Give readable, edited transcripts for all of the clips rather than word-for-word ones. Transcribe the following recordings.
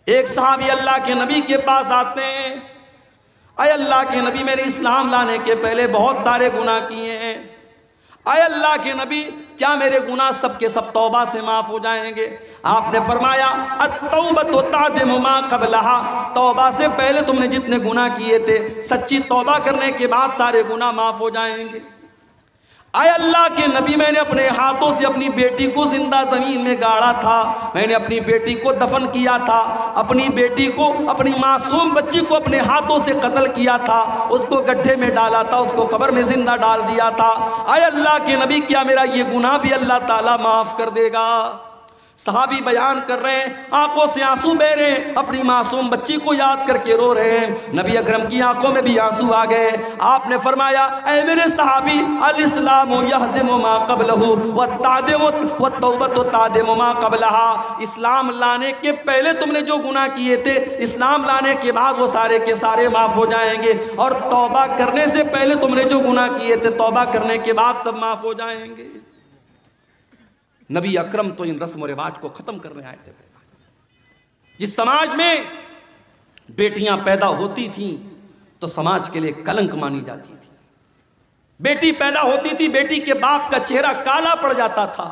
एक सहाबी अल्लाह के नबी के पास आते हैं, अय अल्लाह के नबी मैंने इस्लाम लाने के पहले बहुत सारे गुनाह किए हैं, अय अल्लाह के नबी क्या मेरे गुनाह सब के सब तौबा से माफ़ हो जाएंगे? आपने फरमाया अत्तौबतु तादिमु मा क़ब्लहा, तौबा से पहले तुमने जितने गुनाह किए थे सच्ची तौबा करने के बाद सारे गुनाह माफ़ हो जाएंगे। आय अल्लाह के नबी मैंने अपने हाथों से अपनी बेटी को जिंदा ज़मीन में गाड़ा था, मैंने अपनी बेटी को दफन किया था, अपनी बेटी को, अपनी मासूम बच्ची को अपने हाथों से कत्ल किया था, उसको गड्ढे में डाला था, उसको कब्र में जिंदा डाल दिया था। आय अल्लाह के नबी क्या मेरा ये गुनाह भी अल्लाह ताला माफ़ कर देगा? सहाबी बयान कर रहे हैं, आंखों से आंसू बह रहे हैं, अपनी मासूम बच्ची को याद करके रो रहे हैं। नबी अकरम की आंखों में भी आंसू आ गए। आपने फरमाया ऐ मेरे सहाबी, अल इस्लामु यहदिमु मा क़ब्लहु व तौबतु तादिमु मा क़ब्लहा, इस्लाम लाने के पहले तुमने जो गुनाह किए थे इस्लाम लाने के बाद वो सारे के सारे माफ़ हो जाएंगे, और तौबा करने से पहले तुमने जो गुनाह किए थे तौबा करने के बाद सब माफ़ हो जाएंगे। नबी अकरम तो इन रस्म व रिवाज को ख़त्म करने आए थे। जिस समाज में बेटियां पैदा होती थीं तो समाज के लिए कलंक मानी जाती थी। बेटी पैदा होती थी, बेटी के बाप का चेहरा काला पड़ जाता था।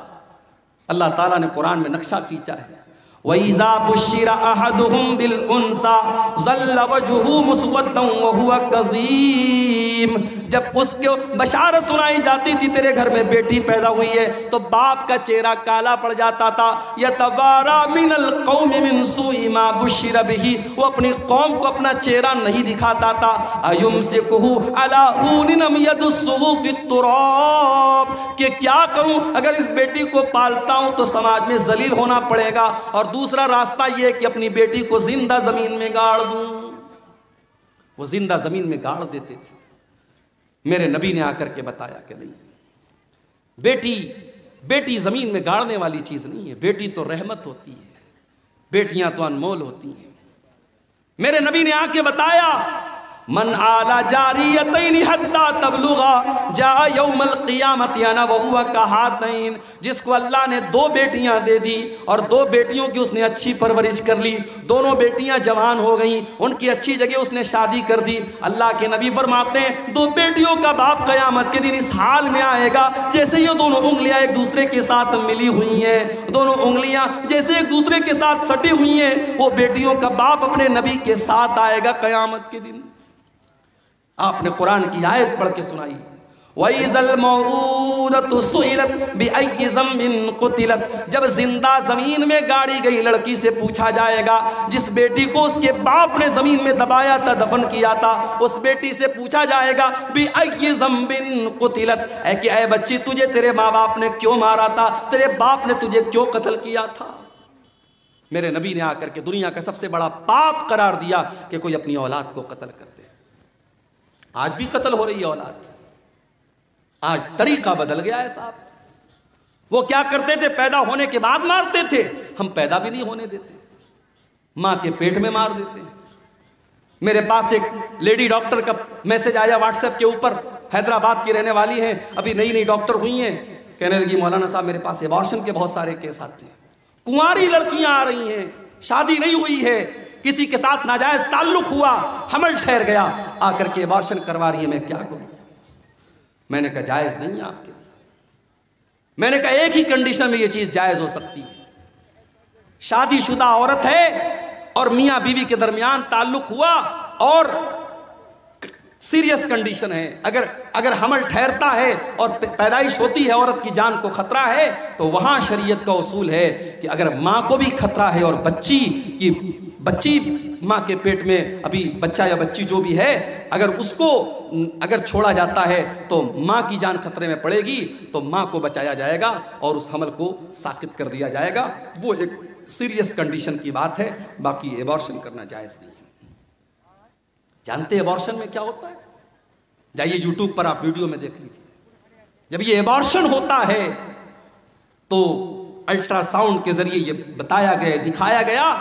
अल्लाह ताला ने कुरान में नक्शा खींचा है, वइज़ा बुश्शिरा अहदुहुम बिल उन्सा ज़ल्ल वजहुहु मुस्वद्दन व हुवा कज़ीम, जब उसको बशारत सुनाई जाती थी तेरे घर में बेटी पैदा हुई है तो बाप का चेहरा काला पड़ जाता था। यतवारा मिनल कौमि मिन सूइ मा बुश्शिरा बिही, वो अपनी कौम को अपना चेहरा नहीं दिखाता था। अयुमसिकुहु अला हूनिन अम यदुस्सुहु फित तुराब, कि क्या कहूँ अगर इस बेटी को पालता हूँ तो समाज में जलील होना पड़ेगा, और दूसरा रास्ता ये कि अपनी बेटी को जिंदा जमीन में गाड़ दूं। वो जिंदा जमीन में गाड़ देते थे। मेरे नबी ने आकर के बताया कि नहीं, बेटी जमीन में गाड़ने वाली चीज नहीं है, बेटी तो रहमत होती है, बेटियां तो अनमोल होती हैं। मेरे नबी ने आके बताया मन आला जारियतैन हत्ता तबलुगा जा यौमल क़ियामति अना व हुवा कहातैन, जिसको अल्लाह ने 2 बेटियां दे दी और 2 बेटियों की उसने अच्छी परवरिश कर ली, दोनों बेटियां जवान हो गईं, उनकी अच्छी जगह उसने शादी कर दी। अल्लाह के नबी फरमाते हैं 2 बेटियों का बाप क़यामत के दिन इस हाल में आएगा जैसे ये दोनों उंगलियां एक दूसरे के साथ मिली हुई हैं, दोनों उंगलियां जैसे एक दूसरे के साथ सटी हुई हैं, वो बेटियों का बाप अपने नबी के साथ आएगा क़यामत के दिन। आपने कुरान की आयत पढ़ के सुनाई, वइज़ल मौऊदतु सुइलत बिअय्यि ज़म्बिन क़ुतिलत, जब जिंदा जमीन में गाड़ी गई लड़की से पूछा जाएगा, जिस बेटी को उसके बाप ने जमीन में दबाया था, दफन किया था, उस बेटी से पूछा जाएगा बिअय्यि ज़म्बिन क़ुतिलत, ऐ कि ऐ बच्ची तुझे तेरे माँ बाप ने क्यों मारा था, तेरे बाप ने तुझे क्यों कत्ल किया था? मेरे नबी ने आकर के दुनिया का सबसे बड़ा पाप करार दिया कि कोई अपनी औलाद को कत्ल कर दे। आज भी कत्ल हो रही है औलाद, आज तरीका बदल गया है साहब। वो क्या करते थे, पैदा होने के बाद मारते थे, हम पैदा भी नहीं होने देते, मां के पेट में मार देते। मेरे पास एक लेडी डॉक्टर का मैसेज आया व्हाट्सएप के ऊपर, हैदराबाद की रहने वाली हैं, अभी नई नई डॉक्टर हुई हैं, कहने लगी मौलाना साहब मेरे पास एबॉर्शन के बहुत सारे केस आते हैं, कुंवारी लड़कियां आ रही हैं, शादी नहीं हुई है, किसी के साथ नाजायज ताल्लुक हुआ, हमल ठहर गया, आकर के एबॉर्शन करवा रही है, मैं क्या करूं? मैंने कहा जायज नहीं है आपके। मैंने कहा एक ही कंडीशन में ये चीज जायज हो सकती है, शादीशुदा औरत है और मियां बीवी के दरमियान ताल्लुक हुआ और सीरियस कंडीशन है, अगर हमल ठहरता है और पैदाइश होती है, औरत की जान को खतरा है, तो वहां शरीयत का उसूल है कि अगर मां को भी खतरा है और बच्ची माँ के पेट में अभी बच्चा या बच्ची जो भी है, अगर छोड़ा जाता है तो माँ की जान खतरे में पड़ेगी, तो माँ को बचाया जाएगा और उस हमल को साकित कर दिया जाएगा। वो एक सीरियस कंडीशन की बात है, बाकी एबॉर्शन करना जायज़ नहीं है। जानते एबॉर्शन में क्या होता है? जाइए यूट्यूब पर आप वीडियो में देख लीजिए। जब ये एबॉर्शन होता है तो अल्ट्रासाउंड के जरिए ये बताया गया, दिखाया गया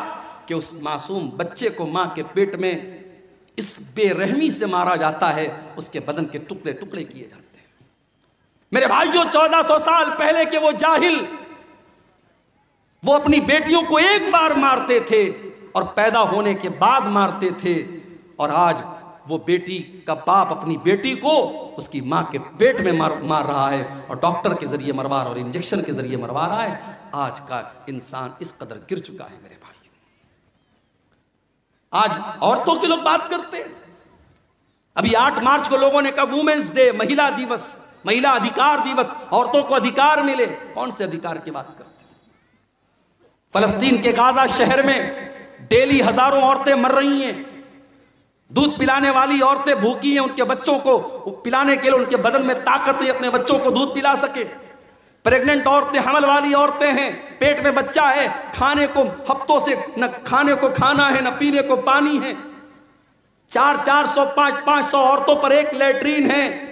कि उस मासूम बच्चे को मां के पेट में इस बेरहमी से मारा जाता है, उसके बदन के टुकड़े टुकड़े किए जाते हैं। मेरे भाई जो 1400 साल पहले के वो जाहिल, वो अपनी बेटियों को एक बार मारते थे, और पैदा होने के बाद मारते थे, और आज वो बेटी का बाप अपनी बेटी को उसकी माँ के पेट में मार रहा है और डॉक्टर के जरिए मरवा रहा है और इंजेक्शन के जरिए मरवा रहा है। आज का इंसान इस कदर गिर चुका है मेरे भाई। आज औरतों के लोग बात करते हैं। अभी 8 मार्च को लोगों ने कहा वुमेन्स डे, महिला दिवस, महिला अधिकार दिवस, औरतों को अधिकार मिले। कौन से अधिकार की बात करते हैं? फलस्तीन के गाजा शहर में डेली हजारों औरतें मर रही हैं। दूध पिलाने वाली औरतें भूखी हैं, उनके बच्चों को पिलाने के लिए उनके बदन में ताकत नहीं, अपने बच्चों को दूध पिला सके। प्रेग्नेंट औरतें, हमल वाली औरतें हैं, पेट में बच्चा है, खाने को हफ्तों से न खाने को खाना है न पीने को पानी है। 400-400, 500 औरतों पर एक लैट्रीन है।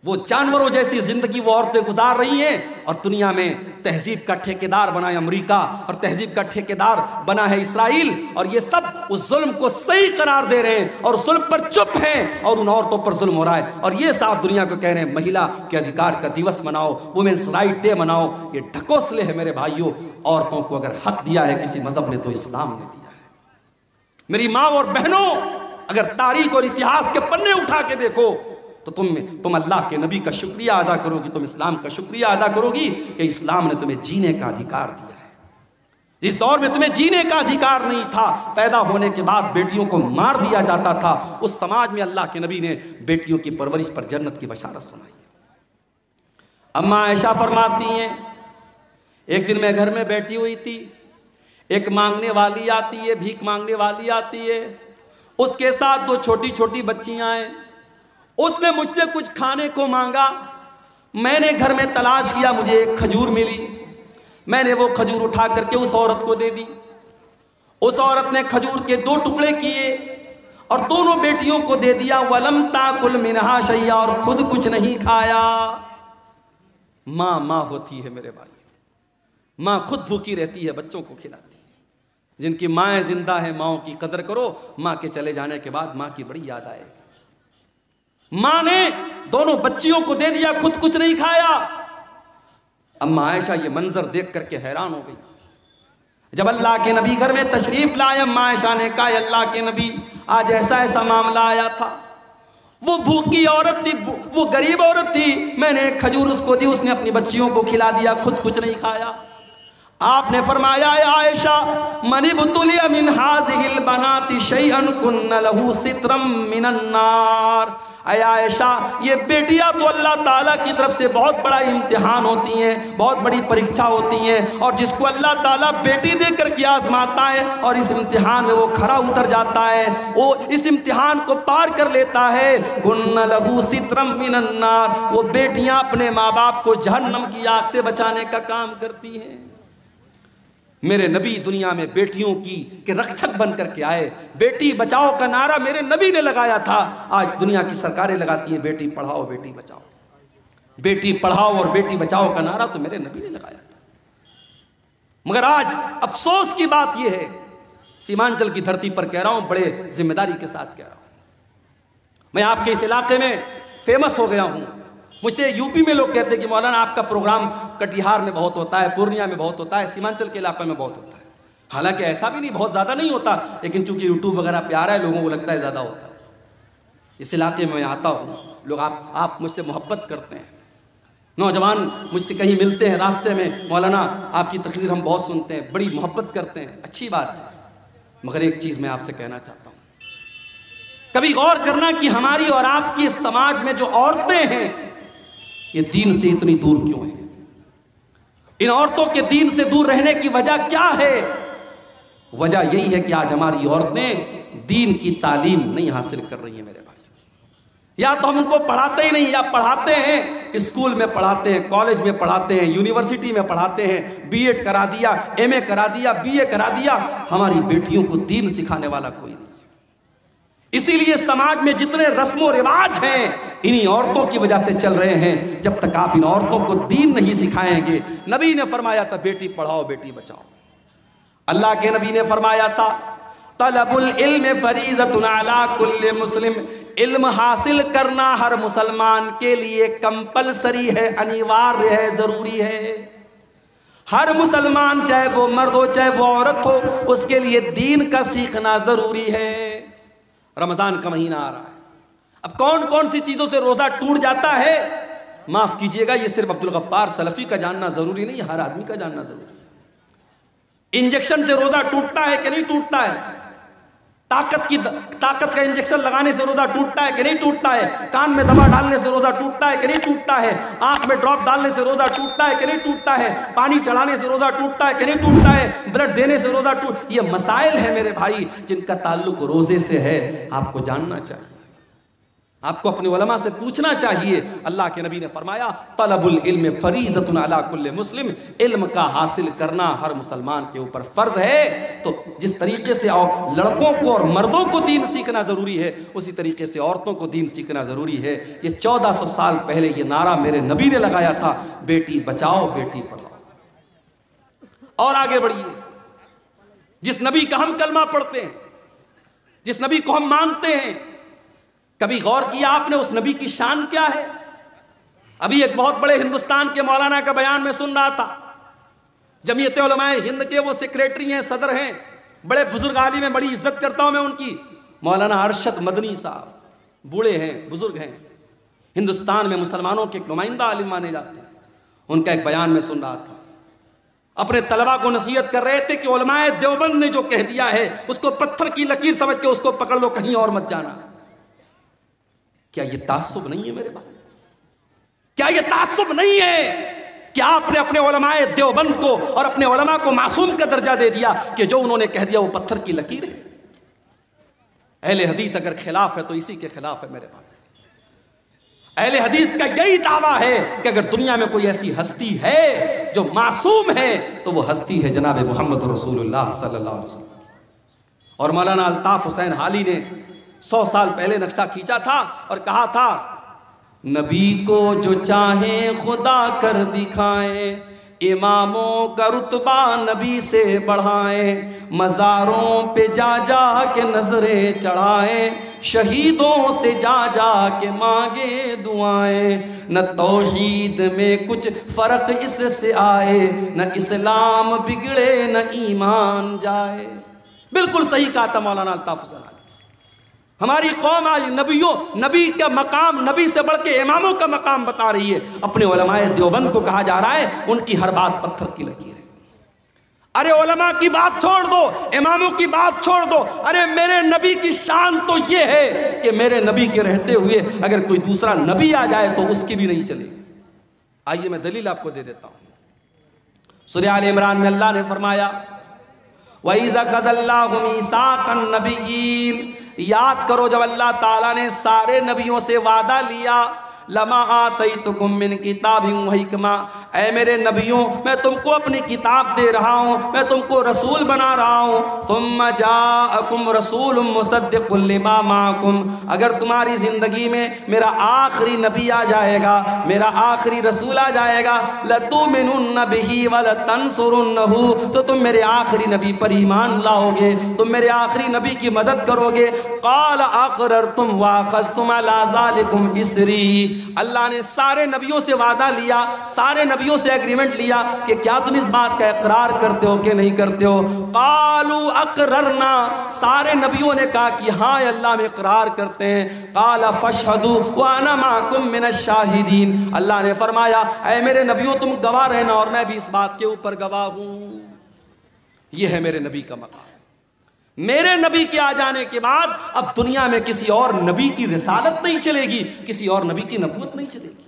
वो जानवरों जैसी जिंदगी वो औरतें गुजार रही हैं, और दुनिया में तहजीब का ठेकेदार बना है अमेरिका और तहजीब का ठेकेदार बना है इसराइल, और ये सब उस जुल्म को सही करार दे रहे हैं और जुल्म पर चुप हैं, और उन औरतों पर जुल्म हो रहा है। और ये साफ दुनिया को कह रहे हैं महिला के अधिकार का दिवस मनाओ, वुमेन्स राइट डे मनाओ। ये ढकोसले है मेरे भाइयों। औरतों को अगर हक दिया है किसी मजहब ने तो इस्लाम ने दिया है। मेरी माँ और बहनों, अगर तारीख और इतिहास के पन्ने उठा के देखो तो तुम अल्लाह के नबी का शुक्रिया अदा करोगी, तुम इस्लाम का शुक्रिया अदा करोगी कि इस्लाम ने तुम्हें जीने का अधिकार दिया है। इस दौर में तुम्हें जीने का अधिकार नहीं था, पैदा होने के बाद बेटियों को मार दिया जाता था। उस समाज में अल्लाह के नबी ने बेटियों की परवरिश पर जन्नत की बशारत सुनाई। अम्मा आयशा फरमाती हैं, एक दिन मैं घर में बैठी हुई थी, एक मांगने वाली आती है, भीख मांगने वाली आती है, उसके साथ 2 छोटी छोटी बच्चियां हैं। उसने मुझसे कुछ खाने को मांगा। मैंने घर में तलाश किया, मुझे एक खजूर मिली। मैंने वो खजूर उठा करके उस औरत को दे दी। उस औरत ने खजूर के 2 टुकड़े किए और दोनों बेटियों को दे दिया। वलम ताकुल मिनहा शैया, और खुद कुछ नहीं खाया। माँ माँ होती है मेरे भाई। माँ खुद भूखी रहती है, बच्चों को खिलाती है। जिनकी माएँ जिंदा है, माँओं की कदर करो। माँ के चले जाने के बाद माँ की बड़ी याद आएगी। मां ने दोनों बच्चियों को दे दिया, खुद कुछ नहीं खाया। अम्मा आयशा ये मंजर देख करके हैरान हो गई। जब अल्लाह के नबी घर में तशरीफ लाए, अम्मा आयशा ने कहा, अल्लाह के नबी, आज ऐसा ऐसा मामला आया था। वो भूखी औरत थी, वो गरीब औरत थी। मैंने एक खजूर उसको दी, उसने अपनी बच्चियों को खिला दिया, खुद कुछ नहीं खाया। आपने फरमाया, आयशा मनिबतुलिया मिन हाज़िहिल बनाति शैअन कुन्न लहू सित्रम मिनन नार। आयशा, ये बेटियां तो अल्लाह ताला की तरफ से बहुत बड़ा इम्तिहान होती हैं, बहुत बड़ी परीक्षा होती हैं, और जिसको अल्लाह ताला बेटी देकर के आजमाता है और इस इम्तिहान में वो खरा उतर जाता है, वो इस इम्तिहान को पार कर लेता है। कुन्न लहू सित्रम मिनन नार। वो बेटियां अपने माँ बाप को जहन्नम की आग से बचाने का काम करती हैं। मेरे नबी दुनिया में बेटियों की के रक्षक बन करके आए। बेटी बचाओ का नारा मेरे नबी ने लगाया था। आज दुनिया की सरकारें लगाती हैं बेटी पढ़ाओ बेटी बचाओ। बेटी पढ़ाओ और बेटी बचाओ का नारा तो मेरे नबी ने लगाया था। मगर आज अफसोस की बात यह है, सीमांचल की धरती पर कह रहा हूं, बड़े जिम्मेदारी के साथ कह रहा हूं, मैं आपके इस इलाके में फेमस हो गया हूं। मुझसे यूपी में लोग कहते हैं कि मौलाना आपका प्रोग्राम कटिहार में बहुत होता है, पूर्णिया में बहुत होता है, सीमांचल के इलाके में बहुत होता है। हालांकि ऐसा भी नहीं, बहुत ज़्यादा नहीं होता, लेकिन चूंकि यूट्यूब वगैरह पे आ रहा है लोगों को लगता है ज़्यादा होता है। इस इलाके में मैं आता हूँ, लोग आप मुझसे मोहब्बत करते हैं। नौजवान मुझसे कहीं मिलते हैं रास्ते में, मौलाना आपकी तकरीर हम बहुत सुनते हैं, बड़ी मोहब्बत करते हैं, अच्छी बात है। मगर एक चीज़ मैं आपसे कहना चाहता हूँ, कभी गौर करना कि हमारी और आपकी समाज में जो औरतें हैं ये दीन से इतनी दूर क्यों है? इन औरतों के दीन से दूर रहने की वजह क्या है? वजह यही है कि आज हमारी औरतें दीन की तालीम नहीं हासिल कर रही हैं मेरे भाई। या तो हम उनको पढ़ाते ही नहीं, या पढ़ाते हैं स्कूल में पढ़ाते हैं, कॉलेज में पढ़ाते हैं, यूनिवर्सिटी में पढ़ाते हैं, बीएड करा दिया, एमए करा दिया, बीए करा दिया। हमारी बेटियों को दीन सिखाने वाला कोई नहीं। इसीलिए समाज में जितने रस्मों रिवाज हैं इन्हीं औरतों की वजह से चल रहे हैं। जब तक आप इन औरतों को दीन नहीं सिखाएंगे, नबी ने फरमाया था बेटी पढ़ाओ बेटी बचाओ। अल्लाह के नबी ने फरमाया था तलबुल इल्म फरीज़तुन अला कुल्li मुस्लिम। इल्म हासिल करना हर मुसलमान के लिए कंपलसरी है, अनिवार्य है, जरूरी है। हर मुसलमान, चाहे वो मर्द हो चाहे वो औरत हो, उसके लिए दीन का सीखना जरूरी है। रमजान का महीना आ रहा है, अब कौन कौन सी चीजों से रोजा टूट जाता है, माफ कीजिएगा, ये सिर्फ अब्दुल गफ्फार सलफी का जानना जरूरी नहीं, हर आदमी का जानना जरूरी है। इंजेक्शन से रोजा टूटता है कि नहीं टूटता है? ताकत का इंजेक्शन लगाने से रोजा टूटता है कि नहीं टूटता है? कान में दवा डालने से रोजा टूटता है कि नहीं टूटता है? आंख में ड्रॉप डालने से रोजा टूटता है कि नहीं टूटता है? पानी चढ़ाने से रोजा टूटता है कि नहीं टूटता है? ब्लड देने से रोजा ये मसाइल है मेरे भाई, जिनका ताल्लुक रोजे से है। आपको जानना चाहिए, आपको अपने उलमा से पूछना चाहिए। अल्लाह के नबी ने फरमाया, तलबुल इल्म फरीज़तुन अला कुल्ले मुस्लिम, इल्म का हासिल करना हर मुसलमान के ऊपर फर्ज है। तो जिस तरीके से लड़कों को और मर्दों को दीन सीखना जरूरी है, उसी तरीके से औरतों को दीन सीखना जरूरी है। ये 1400 साल पहले ये नारा मेरे नबी ने लगाया था, बेटी बचाओ बेटी पढ़ाओ। और आगे बढ़िए, जिस नबी का हम कलमा पढ़ते हैं, जिस नबी को हम मानते हैं, कभी गौर किया आपने उस नबी की शान क्या है? अभी एक बहुत बड़े हिंदुस्तान के मौलाना का बयान में सुन रहा था, जमीयत उलमाए हिंद के वो सेक्रेटरी हैं, सदर हैं, बड़े बुजुर्ग आलिम हैं, बड़ी इज्जत करता हूं मैं उनकी, मौलाना अरशद मदनी साहब, बूढ़े हैं, बुजुर्ग हैं, हिंदुस्तान में मुसलमानों के नुमाइंदा आलिम माने जाते हैं। उनका एक बयान में सुन रहा था, अपने तलबा को नसीहत कर रहे थे कि उलमाए देवबंद ने जो कह दिया है उसको पत्थर की लकीर समझ के उसको पकड़ लो, कहीं और मत जाना। क्या ये तासुब नहीं है मेरे भाई? क्या ये तासुब नहीं है कि आपने अपने उलमाए देवबंद को और अपने उलमा को मासूम का दर्जा दे दिया कि जो उन्होंने कह दिया वो पत्थर की लकीर है? अहले हदीस अगर खिलाफ है तो इसी के खिलाफ है मेरे भाई। अहले हदीस का यही दावा है कि अगर दुनिया में कोई ऐसी हस्ती है जो मासूम है तो वो हस्ती है जनाब मोहम्मद रसूलुल्लाह सल्लल्लाहु अलैहि वसल्लम। और मौलाना अल्ताफ हुसैन हाली ने 100 साल पहले नक्शा खींचा था और कहा था, नबी को जो चाहे खुदा कर दिखाए, इमामों का रुतबा नबी से बढ़ाए, मज़ारों पे जा जा के नजरें चढ़ाए, शहीदों से जा जा के मांगे दुआएं, न तौहीद में कुछ फर्क इससे आए, न इस्लाम बिगड़े न ईमान जाए। बिल्कुल सही कहा था मौलाना अल्ताफ हुसैन। हमारी कौम आज नबी का मकाम, नबी से बढ़ के इमामों का मकाम बता रही है। अपने उलमाए देवबंद को कहा जा रहा है उनकी हर बात पत्थर की लकीर है। अरे उलमा की बात छोड़ दो, इमामों की बात छोड़ दो, अरे मेरे नबी की शान तो ये है कि मेरे नबी के रहते हुए अगर कोई दूसरा नबी आ जाए तो उसकी भी नहीं चलेगी। आइए मैं दलील आपको दे देता हूं। सूरह आल इमरान में अल्लाह ने फरमाया, वइज़ा ख़ज़ल्लाहु मीसाक़न नबिय्यीन, याद करो जब अल्लाह ताला ने सारे नबियों से वादा लिया, लमा आतैतुकुम मिन किताबिन व हिकमा, ऐ मेरे नबियों मैं तुमको अपनी किताब दे रहा हूँ, मैं तुमको रसूल बना रहा हूँ। सुम्मा जाअकुम रसूलुम मुसद्दिक़ुन लिमा माअकुम, अगर तुम्हारी ज़िंदगी में मेरा आखिरी नबी आ जाएगा, मेरा आखिरी रसूल आ जाएगा, लतुमिनुन्न बिही व लतंसुरुन्नहु, तो तुम मेरे आखिरी नबी पर ईमान लाओगे, तुम मेरे आखिरी नबी की मदद करोगे। क़ाल अक़ररतुम व अख़ज़्तुम अला ज़ालिकुम इसरी, अल्लाह ने सारे नबियों से वादा लिया, सारे नबियों से एग्रीमेंट लिया कि क्या तुम इस बात का इकरार करते हो कि नहीं करते हो? कालू अकररना, सारे नबियों ने कहा कि हाँ अल्लाह में इकरार करते हैं। काला फशहदू व अना माकुम मिनश शाहिदीन, अल्लाह ने फरमाया ऐ मेरे नबियों तुम गवाह रहना और मैं भी इस बात के ऊपर गवाह हूँ। यह है मेरे नबी का मकाम। मेरे नबी के आ जाने के बाद अब दुनिया में किसी और नबी की रिसालत नहीं चलेगी, किसी और नबी की नबूवत नहीं चलेगी।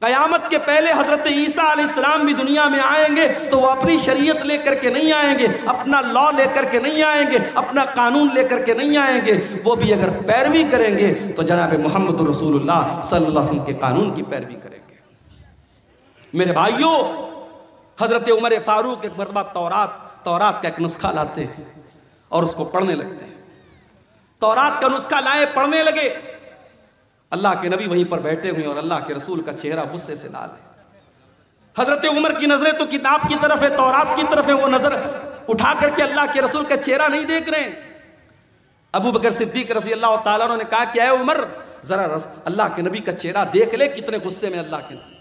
कयामत के पहले हजरत ईसा अलैहिस्सलाम भी दुनिया में आएंगे तो वो अपनी शरीयत लेकर के नहीं आएंगे, अपना लॉ लेकर के नहीं आएंगे, अपना कानून लेकर के नहीं आएंगे। वो भी अगर पैरवी करेंगे तो जनाब मोहम्मद रसूलुल्लाह सल्लल्लाहु अलैहि वसल्लम के कानून की पैरवी करेंगे। मेरे भाइयों, हजरत उमर फारूक एक मरतबा तौरात का एक नुस्खा लाते हैं और उसको पढ़ने लगते हैं। तौरात का नुस्खा लाए, पढ़ने लगे। अल्लाह के नबी वहीं पर बैठे हुए और अल्लाह के रसूल का चेहरा गुस्से से लाल है। हजरत उमर की नजरें तो किताब की तरफ है, तौरात की तरफ है, वो नजर उठा करके अल्लाह के रसूल का चेहरा नहीं देख रहे। अबू बकर सिद्दीक रज़ी अल्लाह ताला अन्हु ने कहा कि ऐ उमर जरा अल्लाह के नबी का चेहरा देख ले, कितने गुस्से में अल्लाह के नबी।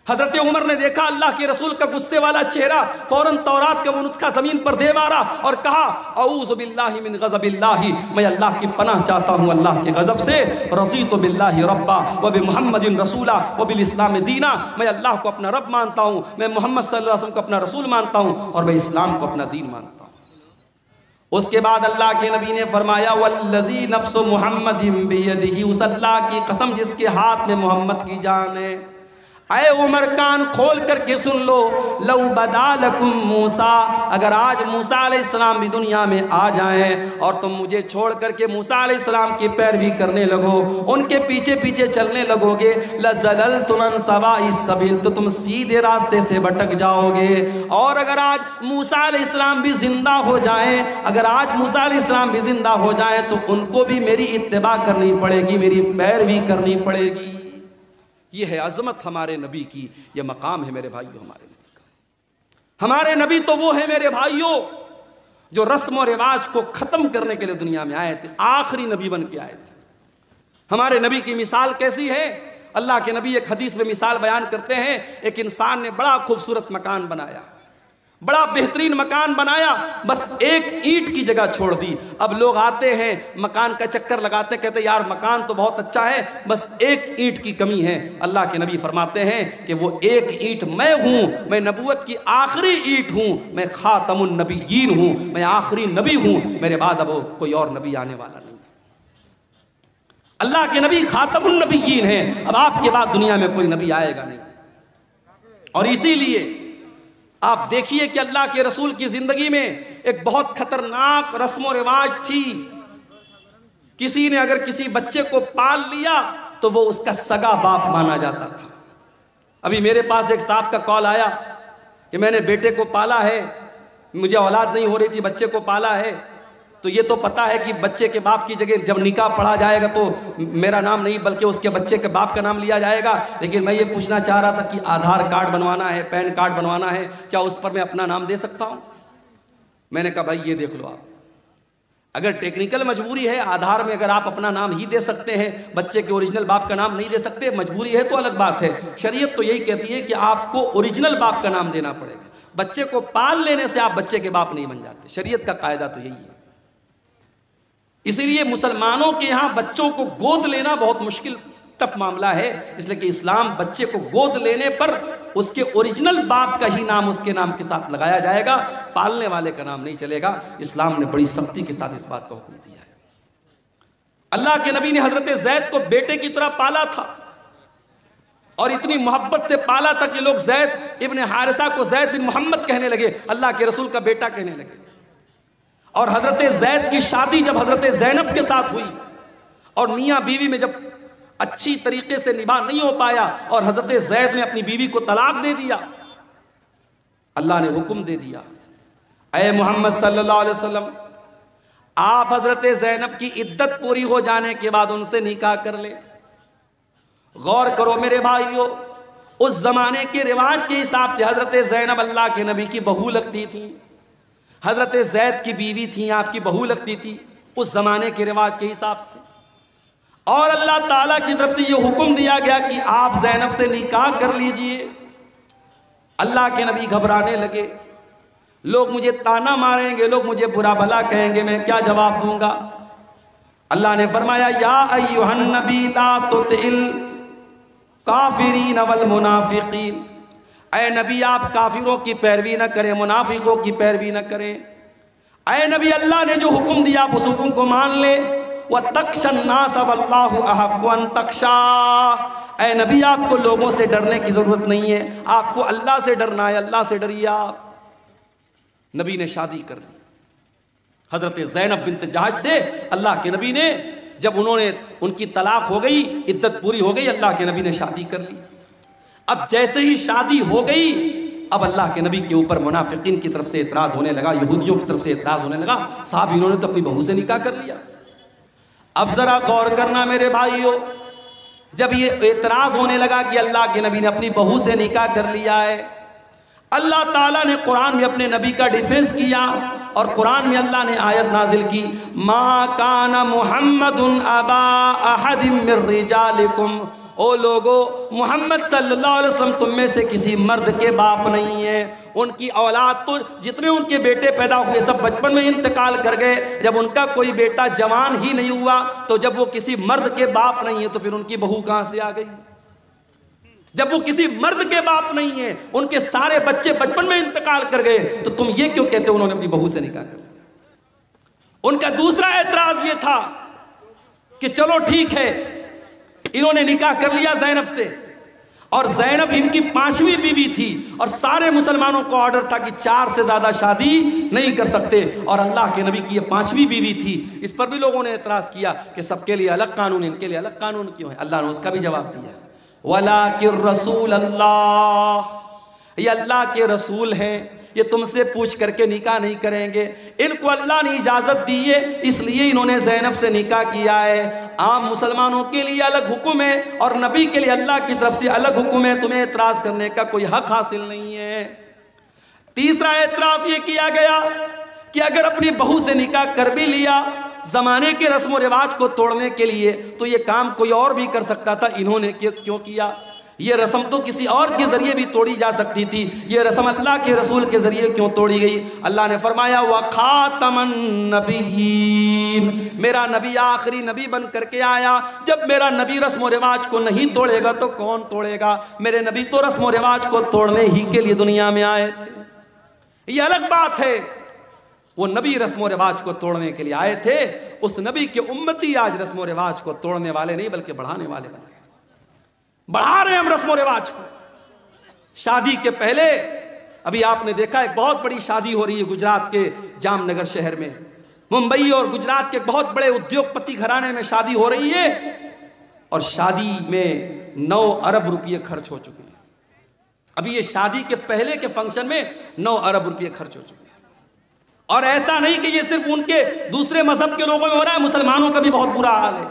हजरत उमर ने देखा अल्लाह के रसूल का गुस्से वाला चेहरा, फौरन तौरात का वो नुस्खा जमीन पर दे मारा और कहा औज़ु बिल्लाहि मिन गज़बिल्लाहि, मैं अल्लाह की पनाह चाहता हूँ अल्लाह के गज़ब से। रज़ीतु बिल्लाहि रब्बा व बि मुहम्मदिन रसूला व बिल इस्लाम दीना, मैं अल्लाह को अपना रब मानता हूँ, मैं मोहम्मद सल्लल्लाहु अलैहि वसल्लम को अपना रसूल मानता हूँ और मैं इस्लाम को अपना दीन मानता हूँ। उसके बाद अल्लाह के नबी ने फरमाया वल्लज़ी नफ्सु मुहम्मदिन बियदिही, उस अल्लाह की कसम जिसके हाथ में मोहम्मद की जान है। ऐ उमर कान खोल करके सुन लो, लौ बदालकुम मूसा, अगर आज मूसा अलैहिस्सलाम भी दुनिया में आ जाएं और तुम मुझे छोड़ करके मूसा अलैहिस्सलाम की पैरवी करने लगो, उनके पीछे पीछे चलने लगोगे, लज़ललतुम अन सवाइस सबील, तो तुम सीधे रास्ते से भटक जाओगे। और अगर आज मूसा अलैहिस्सलाम भी जिंदा हो जाएं, अगर आज मूसा अलैहिस्सलाम भी जिंदा हो जाएं तो उनको भी मेरी इत्तिबा करनी पड़ेगी, मेरी पैरवी करनी पड़ेगी। ये है अज़मत हमारे नबी की, ये मकाम है मेरे भाइयों हमारे नबी का। हमारे नबी तो वो है मेरे भाइयों जो रस्म और रिवाज को ख़त्म करने के लिए दुनिया में आए थे, आखिरी नबी बन के आए थे। हमारे नबी की मिसाल कैसी है? अल्लाह के नबी एक हदीस में मिसाल बयान करते हैं, एक इंसान ने बड़ा खूबसूरत मकान बनाया, बड़ा बेहतरीन मकान बनाया, बस एक ईंट की जगह छोड़ दी। अब लोग आते हैं मकान का चक्कर लगाते, कहते यार मकान तो बहुत अच्छा है, बस एक ईंट की कमी है। अल्लाह के नबी फरमाते हैं कि वो एक ईंट मैं हूँ, मैं नबूवत की आखिरी ईंट हूँ, मैं खातमुन नबिय्यीन हूँ, मैं आखिरी नबी हूँ, मेरे बाद अब कोई और नबी आने वाला नहीं। अल्लाह के नबी खातमुन नबिय्यीन हैं, अब आपके बाद दुनिया में कोई नबी आएगा नहीं। और इसीलिए आप देखिए कि अल्लाह के रसूल की जिंदगी में एक बहुत खतरनाक रस्म रिवाज थी। किसी ने अगर किसी बच्चे को पाल लिया तो वो उसका सगा बाप माना जाता था। अभी मेरे पास एक साहब का कॉल आया कि मैंने बेटे को पाला है, मुझे औलाद नहीं हो रही थी, बच्चे को पाला है, तो ये तो पता है कि बच्चे के बाप की जगह जब निकाह पढ़ा जाएगा तो मेरा नाम नहीं बल्कि उसके बच्चे के बाप का नाम लिया जाएगा। लेकिन मैं ये पूछना चाह रहा था कि आधार कार्ड बनवाना है, पैन कार्ड बनवाना है, क्या उस पर मैं अपना नाम दे सकता हूँ? मैंने कहा भाई ये देख लो, आप अगर टेक्निकल मजबूरी है, आधार में अगर आप अपना नाम ही दे सकते हैं, बच्चे के ओरिजिनल बाप का नाम नहीं दे सकते, मजबूरी है तो अलग बात है। शरीयत तो यही कहती है कि आपको ओरिजिनल बाप का नाम देना पड़ेगा। बच्चे को पाल लेने से आप बच्चे के बाप नहीं बन जाते, शरीयत का कायदा तो यही है। इसीलिए मुसलमानों के यहाँ बच्चों को गोद लेना बहुत मुश्किल टफ मामला है, इसलिए कि इस्लाम बच्चे को गोद लेने पर उसके ओरिजिनल बाप का ही नाम उसके नाम के साथ लगाया जाएगा, पालने वाले का नाम नहीं चलेगा। इस्लाम ने बड़ी सख्ती के साथ इस बात का हुक्म दिया है। अल्लाह के नबी ने हजरत ज़ैद को बेटे की तरह पाला था और इतनी मोहब्बत से पाला था कि लोग ज़ैद इब्न हारिसा को ज़ैद बिन मोहम्मद कहने लगे, अल्लाह के रसूल का बेटा कहने लगे। और हजरत ज़ैद की शादी जब हजरत ज़ैनब के साथ हुई और मियाँ बीवी में जब अच्छी तरीके से निभा नहीं हो पाया और हजरत ज़ैद ने अपनी बीवी को तलाक दे दिया, अल्लाह ने हुक्म दे दिया, ऐ मोहम्मद सल्लल्लाहु अलैहि वसल्लम, आप हजरत ज़ैनब की इद्दत पूरी हो जाने के बाद उनसे निकाह कर ले। गौर करो मेरे भाइयों, उस जमाने के रिवाज के हिसाब से हजरत ज़ैनब अल्लाह के नबी की बहू लगती थी, हजरत ज़ैद की बीवी थी, आपकी बहू लगती थी उस जमाने के रिवाज के हिसाब से। और अल्लाह ताला की तरफ से ये हुक्म दिया गया कि आप ज़ैनब से निकाह कर लीजिए। अल्लाह के नबी घबराने लगे, लोग मुझे ताना मारेंगे, लोग मुझे बुरा भला कहेंगे, मैं क्या जवाब दूंगा? अल्लाह ने फरमाया या अय्युहन नबी ला तुतिल काफिरीन वल मुनाफिकीन, ऐ नबी आप काफिरों की पैरवी न करें, मुनाफिकों की पैरवी न करें। ऐ नबी अल्लाह ने जो हुक्म दिया आप उस हुक्म को मान ले। वह तख्शन्नास वल्लाहु अहक्कु अन तख्शा, ऐ नबी आपको लोगों से डरने की जरूरत नहीं है, आपको अल्लाह से डरना है, अल्लाह से डरिए आप। नबी ने शादी कर ली हजरत ज़ैनब बिन्त जहाश से। अल्लाह के नबी ने जब उनकी तलाक हो गई, इद्दत पूरी हो गई, अल्लाह के नबी ने शादी कर ली। अब जैसे ही शादी हो गई, अब अल्लाह के नबी के ऊपर मुनाफिकीन की तरफ से एतराज़ होने लगा, यहूदियों की तरफ से एतराज़ होने लगा, साहब इन्होंने तो अपनी बहू से निकाह कर लिया। अब ज़रा गौर करना मेरे भाइयों, जब ये एतराज़ होने लगा कि अल्लाह के नबी ने अपनी बहू से निकाह कर लिया है, अल्लाह ताला ने कुरान में अपने नबी का डिफेंस किया और कुरान में अल्लाह ने आयत नाजिल की, मा काना मुहम्मदुन अबा अहदिम मिर रिजालिकुम ओ लोगो, मोहम्मद सल्लल्लाहु अलैहि वसल्लम तुम में से किसी मर्द के बाप नहीं है। उनकी औलाद तो जितने उनके बेटे पैदा हुए सब बचपन में इंतकाल कर गए। जब उनका कोई बेटा जवान ही नहीं हुआ तो जब वो किसी मर्द के बाप नहीं है तो फिर उनकी बहू कहाँ से आ गई? जब वो किसी मर्द के बाप नहीं है, उनके सारे बच्चे बचपन में इंतकाल कर गए, तो तुम ये क्यों कहते हो उन्होंने अपनी बहू से निकाह कर लिया? उनका दूसरा एतराज ये था कि चलो ठीक है, इन्होंने निकाह कर लिया ज़ैनब से, और ज़ैनब इनकी 5वीं बीवी थी, और सारे मुसलमानों को ऑर्डर था कि 4 से ज़्यादा शादी नहीं कर सकते, और अल्लाह के नबी की ये 5वीं बीवी थी। इस पर भी लोगों ने एतराज़ किया कि सबके लिए अलग कानून, इनके लिए अलग कानून क्यों है? अल्लाह ने उसका भी जवाब दिया, वलाकिर रसूल अल्लाह, ये अल्लाह के रसूल हैं, ये तुमसे पूछ करके निकाह नहीं करेंगे। इनको अल्लाह ने इजाज़त दी है, इसलिए इन्होंने ज़ैनब से निकाह किया है। आम मुसलमानों के लिए अलग हुक्म है और नबी के लिए अल्लाह की तरफ से अलग हुक्म है, तुम्हें एतराज़ करने का कोई हक हासिल नहीं है। तीसरा एतराज़ ये किया गया कि अगर अपनी बहू से निकाह कर भी लिया ज़माने के रस्म व रिवाज को तोड़ने के लिए, तो ये काम कोई और भी कर सकता था, इन्होंने क्यों किया? ये रस्म तो किसी और के ज़रिए भी तोड़ी जा सकती थी, ये रस्म अल्लाह के रसूल के ज़रिए क्यों तोड़ी गई? अल्लाह ने फरमाया व खातमन नबीयीन, मेरा नबी आखिरी नबी बन करके आया। जब मेरा नबी रस्म व रिवाज को नहीं तोड़ेगा तो कौन तोड़ेगा? मेरे नबी तो रस्म व रिवाज को तोड़ने ही के लिए दुनिया में आए थे। ये अलग बात है, वो नबी रस्म व रिवाज को तोड़ने के लिए आए थे। उस नबी के उम्मती आज रस्म व रिवाज को तोड़ने वाले नहीं बल्कि बढ़ाने वाले बन गए। बढ़ा रहे हैं हम रस्म व रिवाज को। शादी के पहले अभी आपने देखा एक बहुत बड़ी शादी हो रही है गुजरात के जामनगर शहर में। मुंबई और गुजरात के बहुत बड़े उद्योगपति घराने में शादी हो रही है, और शादी में 9 अरब रुपये खर्च हो चुके हैं। अभी ये शादी के पहले के फंक्शन में 9 अरब रुपये खर्च हो चुके हैं। और ऐसा नहीं कि ये सिर्फ उनके दूसरे मजहब के लोगों में हो रहा है, मुसलमानों का भी बहुत बुरा हाल है।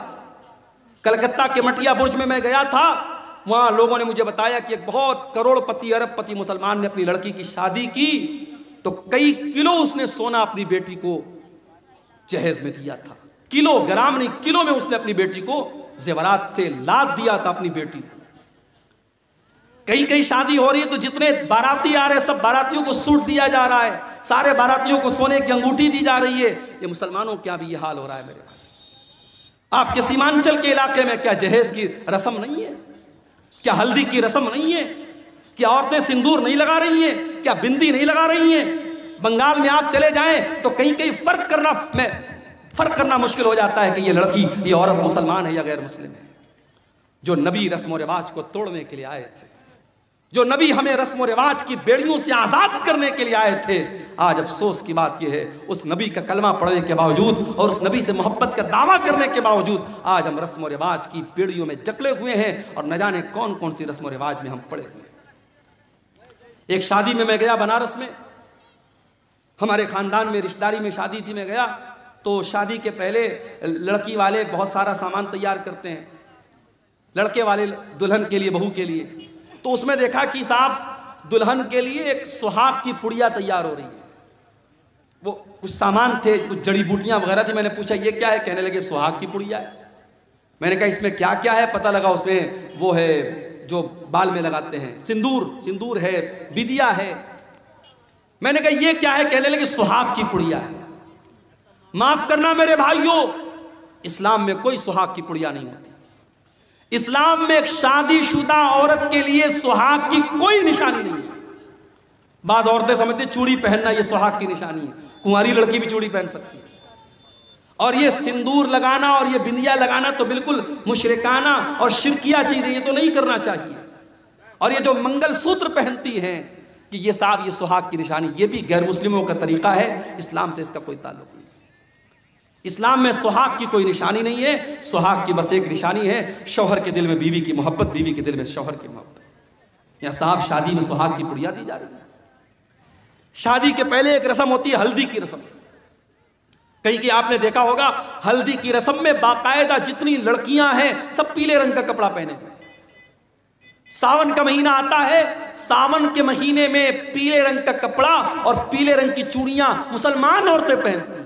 कलकत्ता के मटिया बुर्ज में मैं गया था, वहाँ लोगों ने मुझे बताया कि एक बहुत करोड़पति अरबपति मुसलमान ने अपनी लड़की की शादी की तो कई किलो उसने सोना अपनी बेटी को जहेज में दिया था। किलो, ग्राम नहीं, किलो में उसने अपनी बेटी को जेवरात से लाद दिया था अपनी बेटी को। कई शादी हो रही है तो जितने बाराती आ रहे हैं सब बारातियों को सूट दिया जा रहा है, सारे बारातियों को सोने की अंगूठी दी जा रही है। ये मुसलमानों क्या भी ये हाल हो रहा है मेरे भाई? आपके सीमांचल के इलाके में क्या जहेज की रस्म नहीं है? क्या हल्दी की रस्म नहीं है? क्या औरतें सिंदूर नहीं लगा रही हैं? क्या बिंदी नहीं लगा रही हैं? बंगाल में आप चले जाएं तो कहीं फर्क करना मुश्किल हो जाता है कि ये लड़की, ये औरत मुसलमान है या गैर मुस्लिम है। जो नबी रस्म व रिवाज को तोड़ने के लिए आए थे, जो नबी हमें रस्म व रिवाज की बेड़ियों से आज़ाद करने के लिए आए थे, आज अफसोस की बात यह है उस नबी का कलमा पढ़ने के बावजूद और उस नबी से मोहब्बत का दावा करने के बावजूद आज हम रस्म व रिवाज की बेड़ियों में जकड़े हुए हैं और न जाने कौन कौन सी रस्म व रिवाज में हम पड़े हुए हैं। एक शादी में मैं गया बनारस में, हमारे ख़ानदान में रिश्तेदारी में शादी थी, मैं गया तो शादी के पहले लड़की वाले बहुत सारा सामान तैयार करते हैं, लड़के वाले दुल्हन के लिए, बहू के लिए। तो उसमें देखा कि साहब दुल्हन के लिए एक सुहाग की पुड़िया तैयार हो रही है। वो कुछ सामान थे, कुछ जड़ी बूटियां वगैरह थी। मैंने पूछा ये क्या है? कहने लगे सुहाग की पुड़िया है। मैंने कहा इसमें क्या क्या है? पता लगा उसमें वो है जो बाल में लगाते हैं, सिंदूर है, बिदिया है। मैंने कहा ये क्या है? कहने लगे सुहाग की पुड़िया है। माफ करना मेरे भाइयों, इस्लाम में कोई सुहाग की पुड़िया नहीं होती। इस्लाम में एक शादीशुदा औरत के लिए सुहाग की कोई निशानी नहीं है। बाज़ औरतें समझती चूड़ी पहनना ये सुहाग की निशानी है, कुंवारी लड़की भी चूड़ी पहन सकती है। और ये सिंदूर लगाना और ये बिंदिया लगाना तो बिल्कुल मुशरिकाना और शिरकिया चीज़ है, ये तो नहीं करना चाहिए। और ये जो मंगलसूत्र पहनती हैं कि ये साहब ये सुहाग की निशानी, ये भी गैर मुस्लिमों का तरीका है, इस्लाम से इसका कोई ताल्लुक नहीं। इस्लाम में सुहाग की कोई निशानी नहीं है। सुहाग की बस एक निशानी है, शौहर के दिल में बीवी की मोहब्बत, बीवी के दिल में शौहर की मोहब्बत। या साहब शादी में सुहाग की पुड़िया दी जा रही है। शादी के पहले एक रस्म होती है हल्दी की रस्म। कहीं कि आपने देखा होगा हल्दी की रस्म में बाकायदा जितनी लड़कियां हैं सब पीले रंग का कपड़ा पहने हुए। सावन का महीना आता है, सावन के महीने में पीले रंग का कपड़ा और पीले रंग की चूड़ियां मुसलमान औरतें पहनती हैं।